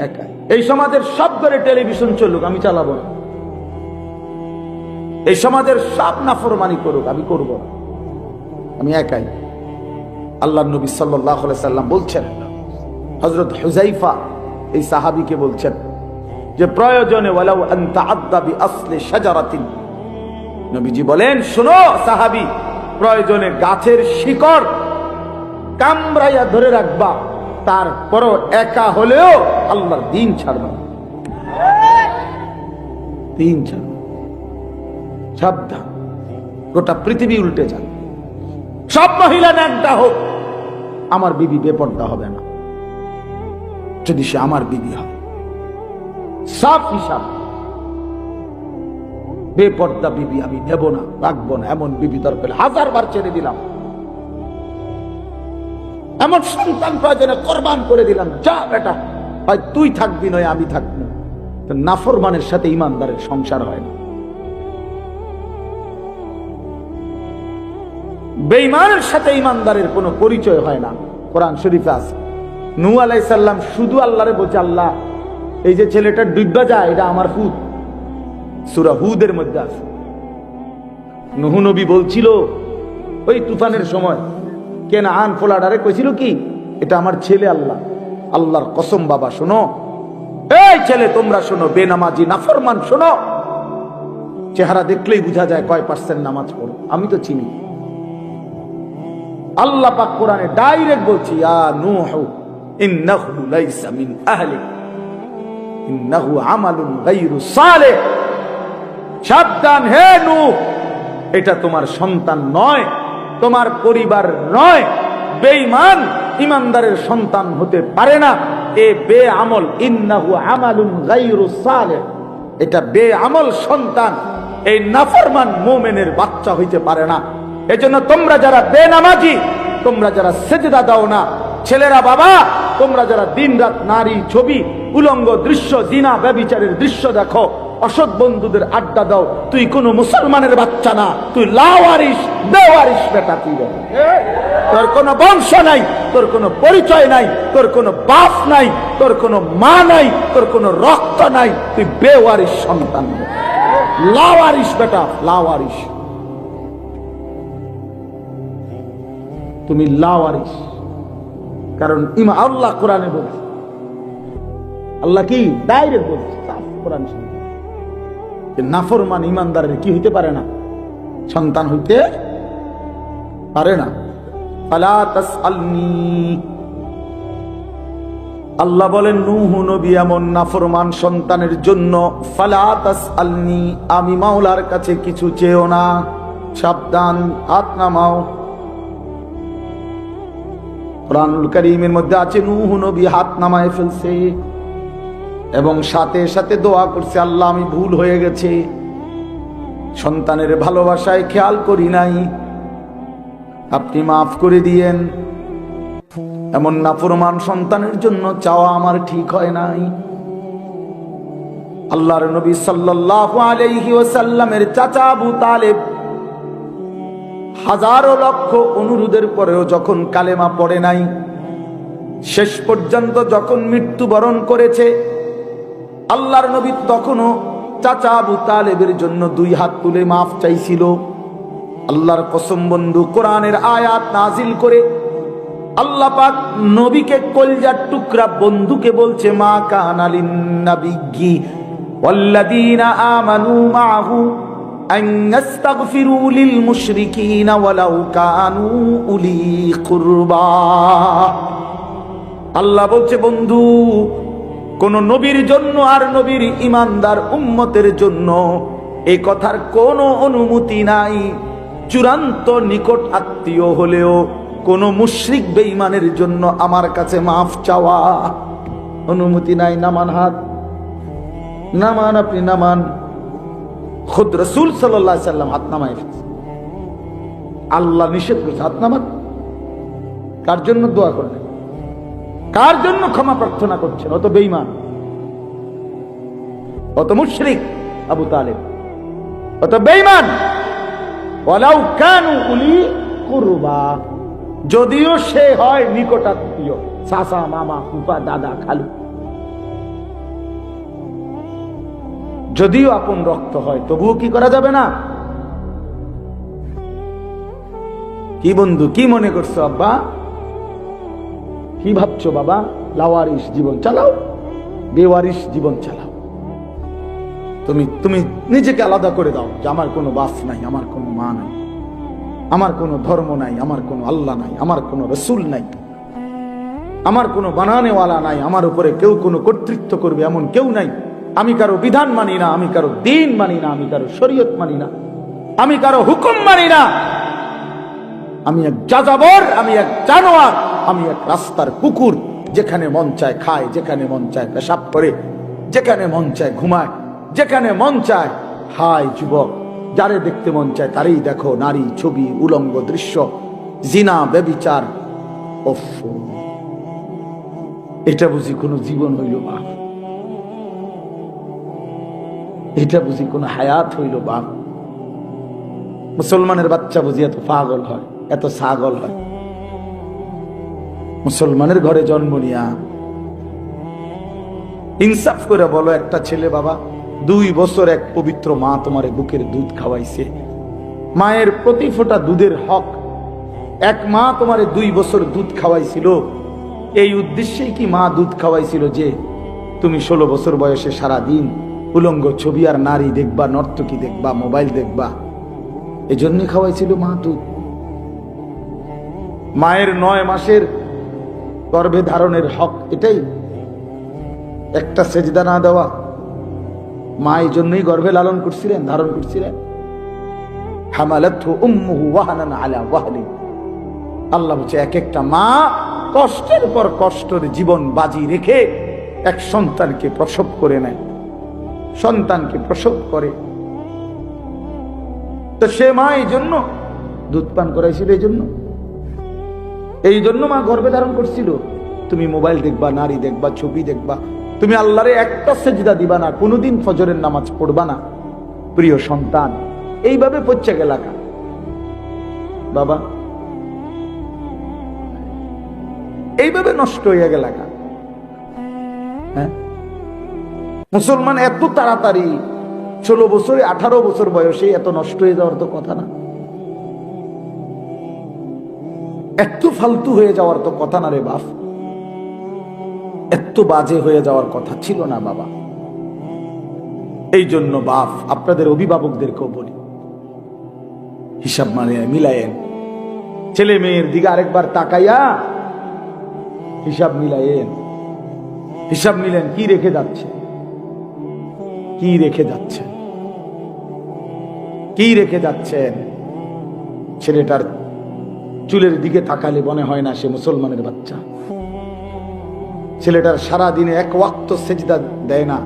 একাই। এই সমাজের সব ঘরে টেলিভিশন চলুক, আমি চালাবো না। এই সমাজের সব নাফরমানি করুক, আমি করব না, আমি একাই। আল্লাহর নবী সাল্লাল্লাহু আলাইহি সাল্লাম বলছেন, হযরত হুযায়ফা এই সাহাবীকে বলছেন যে প্রয়োজনে ওয়ালাউ আন তাআদ্দা বিআসলি শাজারাতিন, নবীজি বলেন, শোনো সাহাবী, প্রয়োজনে গাছের শিকড় কামড়াইয়া ধরে রাখবা, তারপরও একা হলেও আল্লাহর দ্বীন ছাড়বা না, দ্বীন ছাড়বা। সাবধান, গোটা পৃথিবী উল্টে যাবে। সব মহিলা ন্যাংটা হোক, আমার বিবি বেপর্দা হবে না, যদি সে আমার বিবি হয়। সাফ হিসাব, বেপর্দা বিবি আমি নেব না, রাখবো না। এমন বিবি দরকার 1000 বার ছেড়ে দিলাম, এমন সন্তান প্রয়োজনে কোরবান করে দিলাম, যা বেটা, হয় তুই থাকবি নয় আমি থাকবো। নাফরমানের সাথে ইমানদারের সংসার হয় না, বেঈমানের সাথে ইমানদারের কোনো পরিচয় হয় না। কোরআন শরীফে আছে, নূহ আলাইহিস সালাম শুধু আল্লাহরে বলছে, আল্লাহ এই যে ছেলেটা ডুববা যায় এটা আমার পুত। সূরা হুদের মধ্যে আছে। নূহ নবী বলছিল ওই তুফানের সময়, কেনান ফোলাডারে কইছিল কি, এটা আমার ছেলে। আল্লাহ, আল্লাহর কসম বাবা শোনো, এই ছেলে তোমরা শোনো, বেনামাজি নাফরমান শোনো, চেহারা দেখলেই বোঝা যায় কয় পার্সেন্ট নামাজ পড়ো, আমি তো চিনি। আল্লাহ পাক কোরআনে ডাইরেক্ট বলছি, ইয়া নূহ ইন্নাহু লাইসা মিন আহলিক ইন্নাহু আমালুন গায়রু সালেহ। সাবধান হে নূহ, এটা তোমার সন্তান নয়, তোমার পরিবার নয়, বেঈমান ইমানদারের সন্তান হতে পারে না। এ বেআমল, ইন্নাহু আমালুন গায়রু সালেহ, এটা বেআমল সন্তান, এই নাফরমান মুমিনের বাচ্চা হইতে পারে না। এজন্য তোমরা যারা বেনামাজি, তোমরা যারা সেজদা দাও না, ছেলেরা বাবা, তোমরা যারা দিনরাত নারী ছবি, উলঙ্গ দৃশ্য, জিনা ব্যভিচারের দৃশ্য দেখো, অসৎ বন্ধুদের আড্ডা দাও, তুই কোনো মুসলমানের বাচ্চা না, তুই লাওয়ারিস, বেওয়ারিস বেটা। তুই তোর কোনো বংশ নাই, তোর কোনো পরিচয় নাই, তোর কোনো বাপ নাই, তোর কোনো মা নাই, তোর কোনো রক্ত নাই, তুই বেওয়ারিস সন্তান, লাওয়ারিস বেটা, লাওয়ারিস। তুমি লাওয়ারিস, কারণ ইমা আল্লাহ কোরআনে বলছে, আল্লাহ কি ডাইরেক্ট বলছে কোরআন শরীফে, নাফরমান ইমানদারের কি হইতে পারে না, সন্তান হইতে পারে না। ফালা তাসআলনি, আল্লাহ বলেন নূহ নবী এমন নাফরমান সন্তানের জন্য, ফালা তাসআলনি, আমি মাওলার কাছে কিছু চেও না। সাবধান, হাত নামাও। কুরআনুল কারীমের মধ্যে আছে নূহ নবী হাত নামায় ফেলছে এবং সাথে সাথে দোয়া করছে, আল্লাহ আমি ভুল হয়ে গেছে, সন্তানের ভালোবাসায় খেয়াল করি নাই, আপনি মাফ করে দিয়েন। এমন নাফরমান সন্তানের জন্য চাওয়া আমার ঠিক হয় নাই। আল্লাহর নবী সাল্লাল্লাহু আলাইহি ওয়াসাল্লামের চাচা আবু তালেব হাজারো লক্ষ অনুরোধের পরেও যখন কালেমা পড়ে নাই, শেষ পর্যন্ত যখন মৃত্যুবরণ করেছে, আল্লাহর নবী তখনও চাচা আবু তালেবের জন্য 2 হাত তুলে মাফ চাইছিল। আল্লাহর কসম বন্ধু, কোরআনের আয়াত নাজিল করে আল্লাহ পাক নবীকে কলজার টুকরা বন্ধুকে বলছে, মা কানা লিন নাবিয়্যি ওয়াল্লাযীনা আমানু মাআহু আন ইস্তাগফিরু লিল মুশরিকিনা ওয়ালাউ কানু উলি কুরবা। আল্লাহ বলছে বন্ধু, কোন নবীর জন্য আর নবীর ইমানদার উম্মতের জন্য এই কথার কোনো অনুমতি নাই, চূড়ান্ত নিকট আত্মীয় হলেও কোন মুশরিক বেঈমানের জন্য আমার কাছে মাফ চাওয়া অনুমতি নাই। নামান হাত, নামান, আপনি নামান। খুদ রাসূল সাল্লাল্লাহু আলাইহি সাল্লাম হাত নামায় ফেলছে, আল্লাহ নিষেধ করেছে হাত নামান। কার জন্য দোয়া করলেন, কার জন্য ক্ষমা প্রার্থনা করছেন? অত বেঈমান, অত মুশরিক আবু তালেব, অত বেঈমান। ওয়ালাউ কানু উলি কুরবা, যদিও সে হয় নিকটাত্মীয়, চাচা, মামা, ফুফা, দাদা, খালু, যদিও আপন রক্ত হয়, তবুও কি করা যাবে না? কি বন্ধু, কি মনে করছো আব্বা, কি ভাবছো বাবা? লাওয়ারিস জীবন চালাও, বেওয়ারিস জীবন চালাও। তুমি নিজেকে আলাদা করে দাও যে আমার কোনো বাপ নাই, আমার কোনো মা নাই, আমার কোনো ধর্ম নাই, আমার কোনো আল্লাহ নাই, আমার কোনো রসুল নাই, আমার কোনো বানানেওয়ালা নাই, আমার উপরে কেউ কোনো কর্তৃত্ব করবে এমন কেউ নাই, আমি কারো বিধান মানি না, আমি কারো দিন মানি না, আমি কারো শরীয়ত মানি না, আমি কারো হুকুম মানি না, আমি এক যাযাবর, আমি এক জানোয়ার। আমি এক রাস্তার কুকুর, যেখানে মন চায় খায়, যেখানে মন চায় পেশাব করে, যেখানে মন চায় ঘুমায়, যেখানে মন চায়। হায় যুবক, যারে দেখতে মন চায় তারই দেখো, নারী, ছবি, উলঙ্গ দৃশ্য, জিনা, ব্যভিচার। ওফ, এটা বুঝি কোনো জীবন হইল বাপ? এটা বুঝি কোনো হায়াত হইল বাপ? মুসলমানের বাচ্চা বুঝি এত পাগল হয়, এত ছাগল হয়? মুসলমানের ঘরে জন্ম নিয়া ইনসাফ করে বলো, একটা ছেলে বাবা 2 বছর এক পবিত্র মা তোমার বুকের দুধ খাওয়াইছে, মায়ের প্রতি ফোঁটা দুধের হক, এক মা তোমার 2 বছর দুধ খাওয়াইছিল, এই উদ্দেশ্যেই কি মা দুধ খাওয়াইছিল যে তুমি 16 বছর বয়সে সারা দিন উলঙ্গ ছবি আর নারী দেখবা, নর্তকী দেখবা, মোবাইল দেখবা? এজন্য খাওয়াইছিল মা দুধ? মায়ের 9 মাসের গর্ভে ধারণের হক এটাই? একটা সেজদা না দেওয়া? মা এই জন্যই গর্ভে লালন করছিলেন, ধারণ করছিলেন। হামালাতহু উম্মুহু ওয়াহানান আলা ওয়াহলিন। আল্লাহ বলছে, এক একটা মা কষ্টের পর কষ্টের জীবন বাজি রেখে এক সন্তানকে প্রসব করে নেয়, সন্তানকে প্রসব করে। তো সে মা এই জন্য দুধ পান করাইছিল, এই জন্য মা গর্ভে ধারণ করছিল। তুমি মোবাইল দেখবা, নারী দেখবা, ছবি দেখবা, তুমি আল্লাহরে একটা সেজদা দিবা না, কোনোদিন ফজরের নামাজ পড়বা না, প্রিয় সন্তান এইভাবে পড়ছে গেলাকা বাবা, এইভাবে নষ্ট হইয়া গেলাকা। হ্যাঁ, মুসলমান এত তাড়াতাড়ি 16 বছরে 18 বছর বয়সে এত নষ্ট হয়ে যাওয়ার তো কথা না, এত ফালতু হয়ে যাওয়ার তো কথা না রে বাপ, এত বাজে হয়ে যাওয়ার কথা ছিল না বাবা। এই জন্য বাপ, আপনাদের অভিভাবকদেরকেও বলি, হিসাব মিলায়েন, ছেলে মেয়ের দিকে আরেকবার তাকাইয়া হিসাব মিলায়েন, হিসাব মিলেন কি রেখে যাচ্ছে, কি রেখে যাচ্ছেন, কি রেখে যাচ্ছেন। ছেলেটার চুলের দিকে তাকালে মনে হয় না সে মুসলমানের বাচ্চা। ছেলেটার সারা দিনে এক ওয়াক্ত সেজদা দেয় না,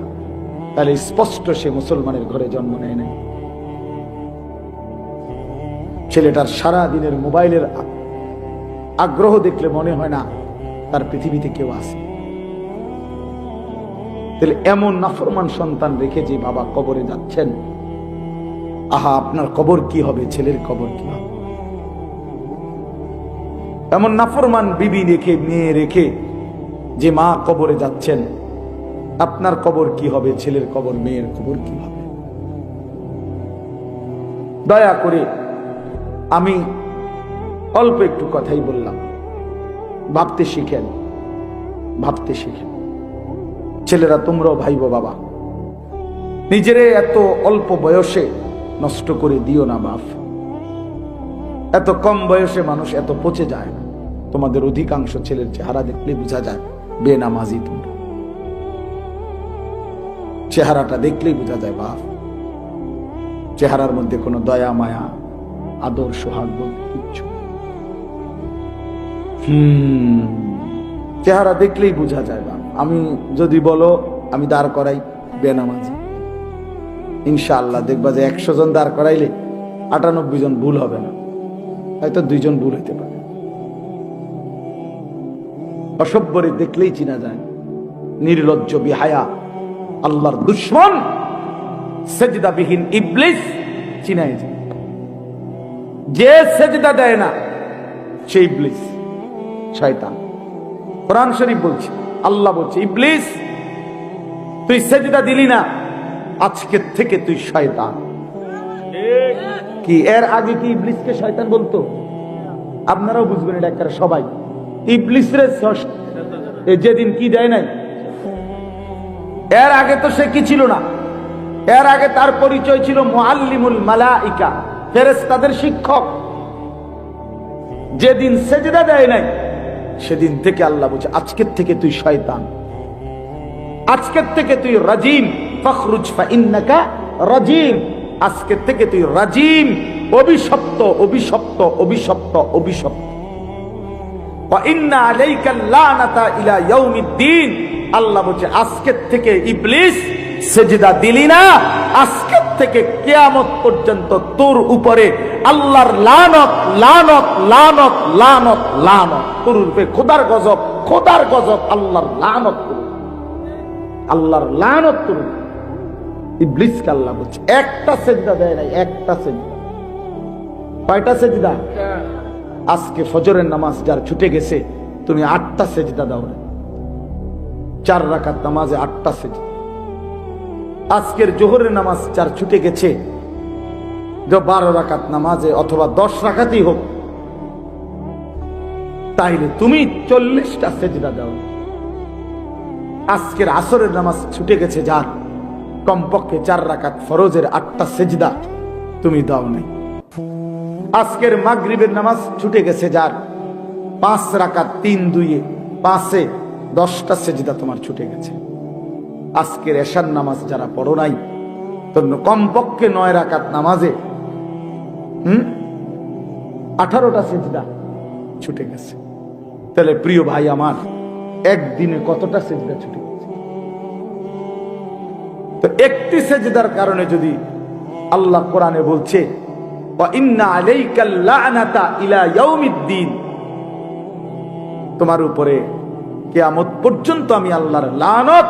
তাহলে স্পষ্ট সে মুসলমানের ঘরে জন্ম নেয় নাই। ছেলেটার সারা দিনের মোবাইলের আগ্রহ দেখলে মনে হয় না তার পৃথিবীতে কেউ আছে। তাহলে এমন নাফরমান সন্তান রেখে যে বাবা কবরে যাচ্ছেন, আহা, আপনার কবর কি হবে, ছেলের কবর কি হবে? এমন নাফরমান বিবি রেখে, মেয়ে রেখে যে মা কবরে যাচ্ছেন, আপনার কবর কি হবে, ছেলের কবর, মেয়ের কবর কি হবে? দয়া করে, আমি অল্প একটু কথাই বললাম, ভাবতে শিখেন, ভাবতে শিখেন। ছেলেরা তোমরাও ভাইবো বাবা, নিজেরে এত অল্প বয়সে নষ্ট করে দিও না বাপ। এত কম বয়সে মানুষ এত পচে যায় না। তোমাদের অধিকাংশ ছেলের চেহারা দেখলে বোঝা যায় বেনামাজি তোমরা, চেহারাটা দেখলেই বোঝা যায় বাপ। চেহারার মধ্যে কোনো দয়া, মায়া, আদর, সোহাগ বলতে কিচ্ছু। চেহারা দেখলেই বোঝা যায় বাপ। আমি যদি বলো আমি দাঁড় করাই বেনামাজি, ইনশাআল্লাহ দেখবা যে 100 জন দাঁড় করাইলে 98 জন ভুল হবে না, হয়তো 2 জন ভুল হইতে পারে। অসভ্যরে দেখলেই চিনা যায়, নির্লজ্জ, বিহায়া, আল্লাহর দুশ্মন, সেজদাবিহীন ইবলিস চিনাই যায়। যে সেজদা দেয় না সে ইবলিস, শয়তান। কোরআন শরীফ বলছে, আল্লাহ বলছে, ইবলিস তুই সেজদা দিলি না, আজকের থেকে তুই শয়তান। কি এর আগে কি ইবলিসকে শয়তান বলতো? আপনারাও বুঝবেন এটা একটা, সবাই ইবলিসরে যেদিন কি দেয় নাই, এর আগে তো সে কি ছিল না। এর আগে তার পরিচয় ছিল মুআল্লিমুল মালাইকা, ফেরেশতাদের শিক্ষক। যেদিন সেজদা দেয় নাই সেদিন থেকে আল্লাহ বলছে, আজকের থেকে তুই শয়তান, আজকের থেকে তুই রাজিম, ফখরুজ ফাইন্নাকা রাজিম, আজকের থেকে তুই রাজিম, অভিশপ্ত, অভিশপ্ত, অভিশপ্ত, অভিশপ্ত। ওয়া ইন্না আলাইকা লানাতা ইলা ইয়াউমিদ্দিন। আল্লাহ বলছে আজকের থেকে ইবলিস সেজদা দিলি না, আজকের থেকে কিয়ামত পর্যন্ত তোর উপরে আল্লাহর লানত লানত লানত লানত লানত, তোর উপরে খোদার গজব, খোদার গজব, আল্লাহর লানত, আল্লাহর লানত তোর। ইবলিসকে আল্লাহ বলছে একটা সেজদা দেয় নাই, একটা সেজদা। কয়টা সেজদা? আজকে ফজরের নামাজ যার ছুটে গেছে, তুমি 8টা সেজদা দাও না। 4 রাকাত নামাজে 8টা সেজদা। আজকের জোহরের নামাজ যার ছুটে গেছে, 12 রাকাত নামাজে অথবা 10 রাকাতই হোক, তাইলে তুমি 40টা সেজদা দাও। আজকের আসরের নামাজ ছুটে গেছে যার, কমপক্ষে 4 রাকাত ফরজের 8টা সেজদা তুমি দাও নাই। আজকের মাগরিবের নামাজ ছুটে গেছে যার, 5 রাকাত 3 2 5-এ 10টা সেজদা তোমার ছুটে গেছে। আজকের এশার নামাজ যারা পড়ো নাই, তন্ন কমপক্ষে 9 রাকাত নামাজে 18টা সেজদা ছুটে গেছে। তাহলে প্রিয় ভাই আমার, একদিনে কতটা সেজদা ছুটে গেছে? তো একটি সেজদার কারণে যদি আল্লাহ কোরআনে বলছে ওয়া ইন্না আলাইকাল লানাতা ইলা ইয়াউমিদ্দিন, তোমার উপরে কিয়ামত পর্যন্ত আমি আল্লাহর লানত,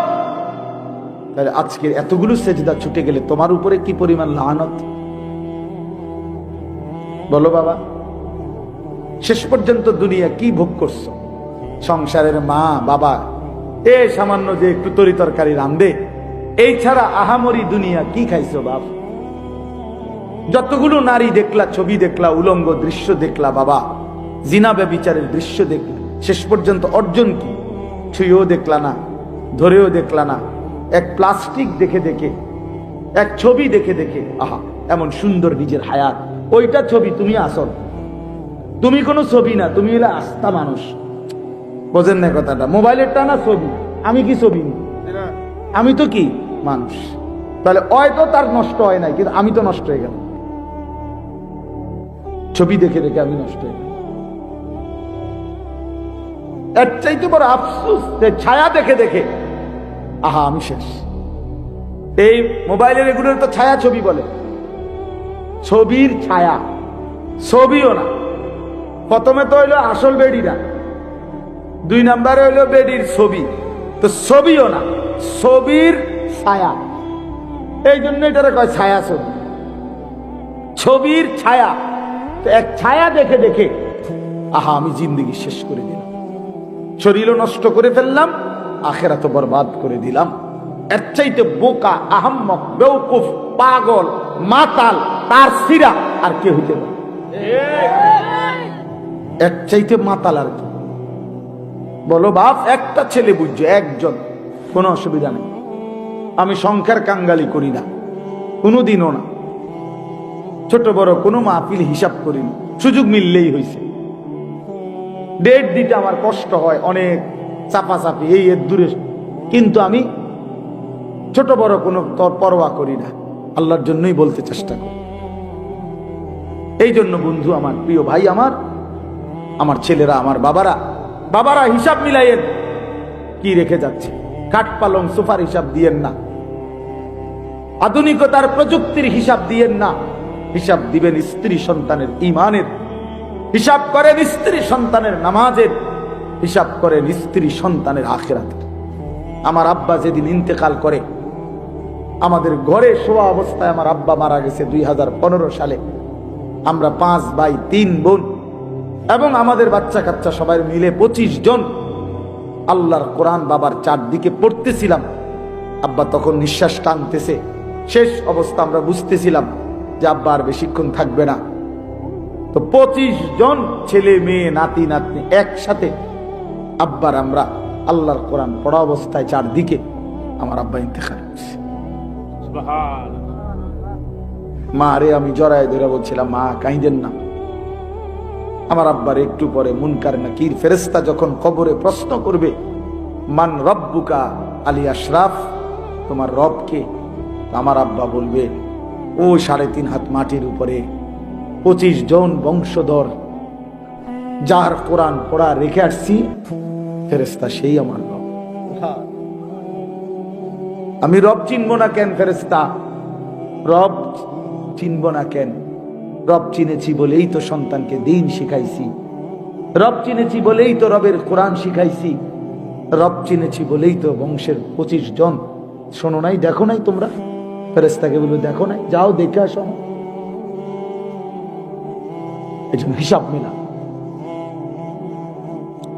তাহলে আজকের এতগুলো সেজদা ছুটে গেলে তোমার উপরে কি পরিমাণ লানত বলো বাবা। শেষ পর্যন্ত দুনিয়া কি ভোগ করছো? সংসারের মা বাবা এ সামান্য যে একটু তরি তরকারি রান্ধে, এই ছাড়া আহামরি দুনিয়া কি খাইছো বাপ? যতগুলো নারী দেখলা, ছবি দেখলা, উলঙ্গ দৃশ্য দেখলা বাবা, জিনা ব্যভিচারের দৃশ্য দেখলা, শেষ পর্যন্ত অর্জন কি? ছুঁয়েও দেখলা না, ধরেও দেখলা না, এক প্লাস্টিক দেখে দেখে, এক ছবি দেখে দেখে, আহা এমন সুন্দর নিজের হায়াত, ওইটা ছবি, তুমি আসল, তুমি কোনো ছবি না, তুমি হলে আস্থা মানুষ। বোঝেন না কথাটা? মোবাইলের টানা ছবি, আমি কি ছবি? আমি তো কি মানুষ। তাহলে হয়তো তার নষ্ট হয় নাই, কিন্তু আমি তো নষ্ট হয়ে গেলাম। ছবি দেখে দেখে আমি নষ্ট হয়ে গেলাম। এর চাইতে বড় আফসোস যে ছায়া দেখে দেখে আহা আমি শেষ। এই মোবাইলের এগুলোর তো ছায়া ছবি বলে, ছবির ছায়া, ছবিও না। প্রথমে তো হইলো আসল বেডিরা, 2 নম্বরে হইলো বেডির ছবি, তো ছবিও না, ছবির ছায়া। এই জন্য এটারে কয় ছায়া ছবি, ছবির ছায়া। তো এক ছায়া দেখে দেখে আহা আমি জিন্দেগি শেষ করে দিলাম, শরীরও নষ্ট করে ফেললাম, আখেরাত বরবাদ করে দিলাম। এর চাইতে বোকা, আহাম্মক, বেওকুফ, পাগল, মাতাল, তার সিরা আর কে হইতে পারে? এর চাইতে মাতাল আর কি বলো বাপ? একটা ছেলে বুঝছে, একজন, কোনো অসুবিধা নেই। আমি সংখ্যার কাঙ্গালি করি না, কোনোদিনও না। ছোট বড় কোনো মাহফিল হিসাব করিনি, সুযোগ মিললেই হয়েছে। ডেট দিতে আমার কষ্ট হয়, অনেক চাপাচাপি, এই এর দূরে, কিন্তু আমি ছোট বড় কোনো পরোয়া করি না, আল্লাহর জন্যই বলতে চেষ্টা করি। এই জন্য বন্ধু আমার, প্রিয় ভাই আমার, আমার ছেলেরা, আমার বাবারা হিসাব মিলাইয়েন কি রেখে যাচ্ছে। কাঠ পালং সোফার হিসাব দিয়েন না, আধুনিকতার প্রযুক্তির হিসাব দিয়েন না, হিসাব দিবেন স্ত্রী সন্তানের ঈমানের, হিসাব করেন স্ত্রী সন্তানের নামাজের, হিসাব করেন স্ত্রী সন্তানের আখিরাতের। আমার আব্বা যেদিন ইন্তেকাল করে, আমাদের ঘরে শোয়া অবস্থায় আমার আব্বা মারা গেছে 2015 সালে। আমরা 5 ভাই 3 বোন এবং আমাদের বাচ্চা কাচ্চা সবাই মিলে 25 জন আল্লাহর কোরআন বাবার চারদিকে পড়তেছিলাম। আব্বা তখন নিঃশ্বাস টানতেছে, শেষ অবস্থা আমরা বুঝতেছিলাম যে আব্বা আর বেশিক্ষণ থাকবে না। তো 25 জন ছেলে মেয়ে নাতি নাতনি একসাথে আব্বার আমরা আল্লাহর কোরআন পড়া অবস্থায় চারদিকে আমার আব্বা ইন্তেকাল করছে। মা রে আমি জড়ায় ধরে বলছিলাম, মা কাঁদেন না। আমার আব্বার একটু পরে মুনকার নাকির ফেরেশতা যখন কবরে প্রশ্ন করবে, মান রব্বুকা আলী আশরাফ, তোমার রব কে? আমার আব্বা বলবে, ও 3.5 হাত মাটির উপরে 25 জন বংশধর যার কোরআন পড়া রেখে আসছি ফেরেশতা সেই আমার রব। আমি রব চিনব না কেন ফেরেশতা? রব চিনব না কেন? রব চিনেছি বলেই তো সন্তানকে দ্বীন শিখাইছি, রব চিনেছি বলেই তো রবের কোরআন শিখাইছি, রব চিনেছি বলেই তো বংশের 25 জন। শোনো নাই, দেখো নাই তোমরা? ফেরেশতাকে বলবো দেখো নাই, যাও দেখে আসো। এই জন্য হিসাব মিলা।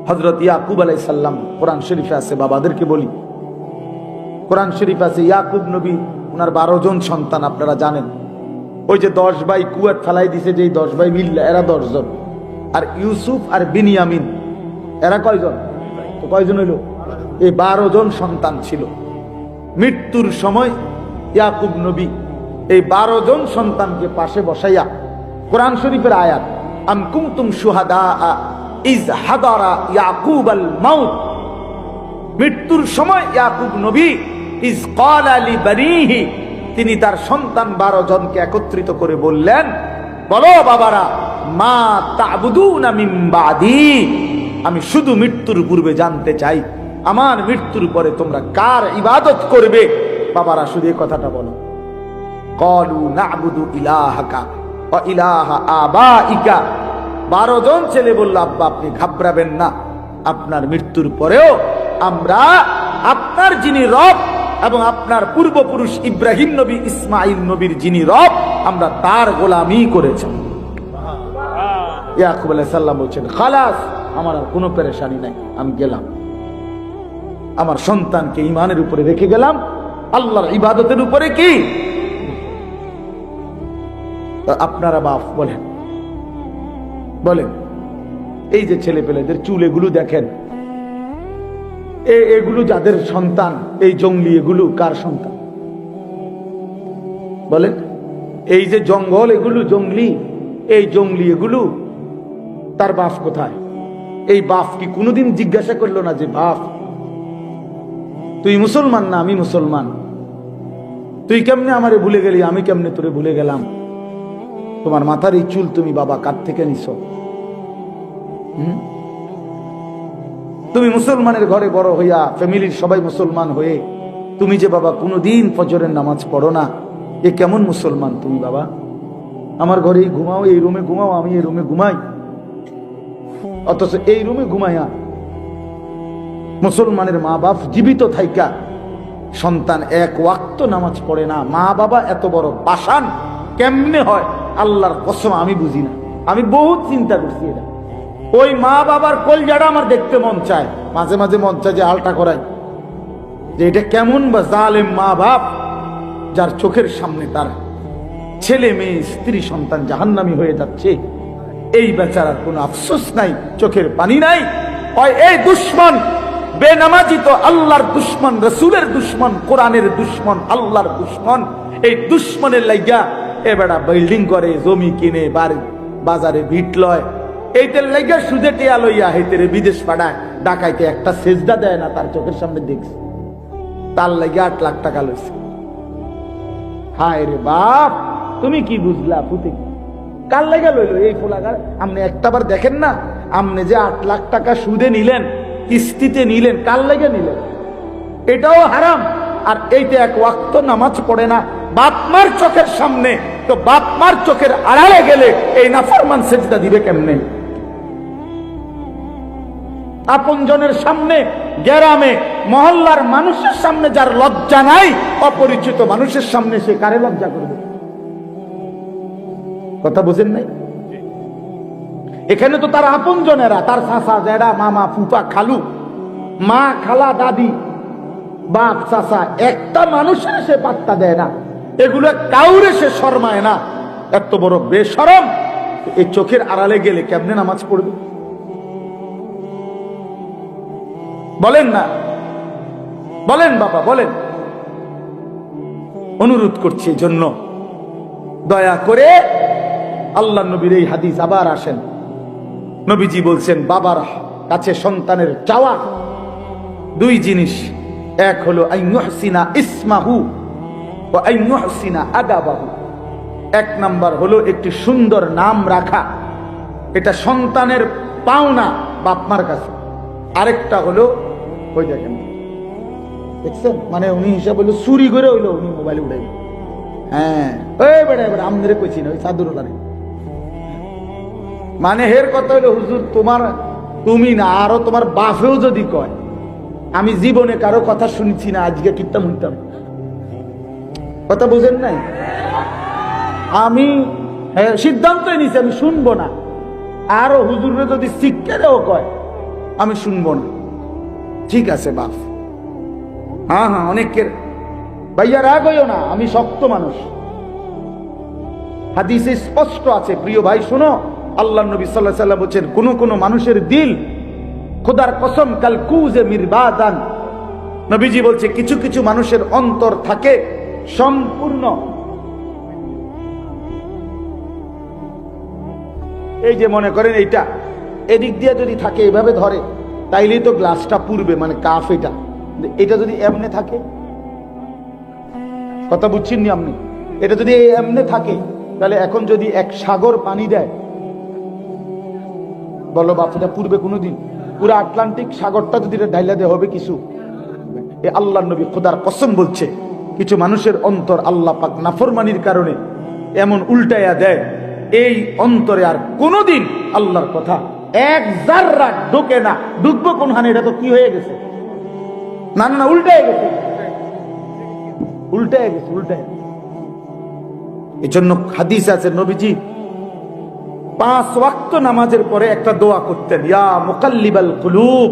হযরত ইয়াকুব আলাইহিস সালাম, কোরআন শরীফে আছে, বাবাদেরকে বলি, কোরআন শরীফ আছে ইয়াকুব নবী, ওনার 12 জন সন্তান আপনারা জানেন। ওই যে 10 ভাই কুয়াত ফেলাই দিছে, যে 10 ভাই মিল্লা, এরা 10 জন। আর ইউসুফ আর বিনিয়ামিন এরা কয়জন? তো কয়জন হইল? এই 12 জন সন্তান ছিল। মৃত্যুর সময় ইয়াকুব নবী এই 12 জন সন্তানকে পাশে বসাইয়া, কোরআন শরীফের আয়াত, আম কুনতুম শুহাদা ইজ হাদারা ইয়াকুব আল মাউত, মৃত্যুর সময় ইয়াকুব নবী ইজ ক্বালা লিবানিহি, তিনি তার সন্তান 12 জনকে একত্রিত করে বললেন, বলো বাবারা, মা তা'বুদুনা মিন বাদি, আমি শুধু মৃত্যুর পূর্বে জানতে চাই, আমার মৃত্যুর পরে তোমরা কার ইবাদত করবে? বাবারা শুধু এই কথাটা বলো। ক্বালু না'বুদু ইলাহাকা ওয়া ইলাহা আবাইকা, 12 জন ছেলে বলল, আব্বা আপনি ঘাবড়াবেন না, আপনার মৃত্যুর পরেও আমরা আপনার যিনি রব এবং আপনার পূর্বপুরুষ ইব্রাহিম নবী, ইসমাইল নবীর যিনি রব, আমরা তার গোলামি করেছি। ইয়াকুব আলাইহিস সালাম বলছেন, খালাস, আমার আর কোনো পেরেশানি নাই, আমি গেলাম, আমার সন্তানকে ঈমানের উপরে রেখে গেলাম, আল্লাহর ইবাদতের উপরে। কি আপনারা বাপ বলেন, বলেন, এই যে ছেলে পেলেদের চুল এগুলো দেখেন, এগুলো যাদের সন্তান, এই জঙ্গলি এগুলো কার সন্তান বলেন? এই যে জঙ্গল এগুলো জঙ্গলি, এই জঙ্গলি এগুলো তার বাপ কোথায়? এই বাপ কি কোনোদিন জিজ্ঞাসা করলো না যে বাপ তুই মুসলমান না আমি মুসলমান, তুই কেমনে আমারে ভুলে গেলি, আমি কেমনে তোরে ভুলে গেলাম, তোমার মাথার এই চুল তুমি বাবা কার থেকে নিছো? তুমি মুসলমানের ঘরে বড় হইয়া, ফ্যামিলির সবাই মুসলমান হয়ে, তুমি যে বাবা কোনোদিন ফজরের নামাজ পড়ো না, এ কেমন মুসলমান তুমি বাবা? আমার ঘরেই ঘুমাও, এই রুমে ঘুমাও, আমি এই রুমে ঘুমাই, অথচ এই রুমে ঘুমাইয়া মুসলমানের মা বাপ জীবিত থাইকা সন্তান 1 ওয়াক্ত নামাজ পড়ে না। মা বাবা এত বড় পাষাণ কেমনে হয়? আল্লাহর কসম আমি বুঝি না, আমি বহুত চিন্তা করছি এটা। ওই মা বাবার কলজাটা আমার দেখতে মন চায়, মাঝে মাঝে মন চায় যে আলটা করাই, যে এটা কেমন বা জালেম মা বাপ, যার চোখের সামনে তার ছেলে মেয়ে স্ত্রী সন্তান জাহান্নামী হয়ে যাচ্ছে, এই বেচারার কোনো আফসোস নাই, চোখের পানি নাই। ওই এই দুশ্মন বেনামাজি তো আল্লাহর দুশ্মন, রাসূলের দুশ্মন, কোরআনের দুশ্মন, আল্লাহর দুশ্মন। এই দুশ্মনের লাইগা এ বেটা বিল্ডিং করে, জমি কিনে, বাজারে ভিট লয়, এইটার লাইগা সুদে টিয়া লইয়া হেতেরে বিদেশ পাঠায়, ডাকাইতে একটা সেজদা দেয় না, তার চোখের সামনে দেখছে, তার লাইগা 8 লাখ টাকা লইছে। হায় রে বাপ, তুমি কি বুঝলা পুতে? কার লাইগা লইলো এই ফোলাগার? আপনি একটাবার দেখেন না, আপনি যে 8 লাখ টাকা সুদে নিলেন, কিস্তিতে নিলেন, কার লাইগা নিলেন? এটাও হারাম। আর এইটা 1 ওয়াক্ত নামাজ পড়ে না, বাপ মার চোখের সামনে, তো বাপ মার চোখের আড়ালে গেলে এই নাফরমান সেজদা দিবে কেমনে? আপনজনের সামনে, গ্রামে মহল্লার মানুষের সামনে যার লজ্জা নাই, অপরিচিত মানুষের সামনে সে কারে লজ্জা করবে? কথা বুঝেন নাই? এখানে তো তার আপনজনেরা, তার চাচা, জেঠা, মামা, ফুফা, খালু, মা, খালা, দাদি, বাপ, চাচা, একটা মানুষের সে পাত্তা দেয় না, এগুলো কাউরে সে শরমায় না। এত বড় বেশরম, এই চোখের আড়ালে গেলে কেমনে নামাজ পড়বে? বলেন না, বলেন বাবা, বলেন। অনুরোধ করছি জন্য দয়া করে আল্লাহ নবীর এই হাদিস আবার আসেন। নবীজি বলছেন, বাবার কাছে সন্তানের চাওয়া 2 জিনিস, এক হলো আইয়ুহসিনা ইসমাহু ওয়া আইয়ুহসিনা আদাবাহু। 1 নাম্বার হলো একটি সুন্দর নাম রাখা। এটা সন্তানের পাওনা বাপ মার কাছে, আরেকটা হলো ওই দেখেন দেখছেন, মানে উনি হিসাব হইলো চুরি করে হইলো উনি মোবাইল উঠাইবে। হ্যাঁ ওই বেড়া বেড়া আমাদের কইছি না ওই চাদুরারে, মানে হের কথা হইলো হুজুর তোমার তুমি না আরো তোমার বাপেও যদি কয় আমি জীবনে কারো কথা শুনছি না আজকে কিতাম হইতাম, কথা বুঝেন নাই? আমি সিদ্ধান্তই নিছি আমি শুনবো না, আরো হুজুরে যদি শিক্ষারেও কয় আমি শুনবো না। ঠিক আছে বাপ, হ্যাঁ হ্যাঁ অনেকের ভাইয়া রাগ হইও না, আমি শক্ত মানুষ, হাদিসে স্পষ্ট আছে। প্রিয় ভাই শোনো, আল্লাহ নবী সাল্লাল্লাহু আলাইহি ওয়াসাল্লাম বলেন কোন কোন মানুষের দিল খোদার কসম কাল কুজে মিরবাদান, নবীজি বলছে কিছু কিছু মানুষের অন্তর থাকে সম্পূর্ণ, এই যে মনে করেন এইটা এদিক দিয়ে যদি থাকে এভাবে ধরে তাইলেই তো গ্লাসটা পুরবে, মানে কাফ এটা, এটা যদি এমনে থাকে, কথা বুঝছেন নি আপনি? এটা যদি এমনে থাকে তাহলে এখন যদি এক সাগর পানি দেয় বলো বাপ এটা পুরবে কোনোদিন? পুরো আটলান্টিক সাগরটা যদি ঢাইলা দেওয়া হবে কিছু? এ আল্লাহ নবী খোদার কসম বলছে কিছু মানুষের অন্তর আল্লাহ পাক নাফরমানির কারণে এমন উল্টাইয়া দেয়, এই অন্তরে আর কোনোদিন আল্লাহর কথা এক জাররা ঢোকে না। ঢুকবো কোন হানে? এটা তো কি হয়ে গেছে, না না না উল্টায় গেছে, উল্টায় গেছে, উল্টায়। এই জন্য হাদিস আছে নবীজি 5 ওয়াক্ত নামাজের পরে একটা দোয়া করতেন, ইয়া মুকাল্লিবাল কুলুব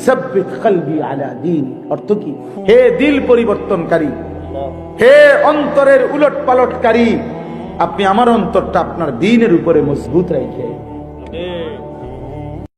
সাব্বিত কলবি আলা দীনি। অর্থ কি? হে দিল পরিবর্তনকারী, হে অন্তরের উলট পালটকারী, আপনি আমার অন্তরটা আপনার দ্বীনের উপরে মজবুত রাখেন।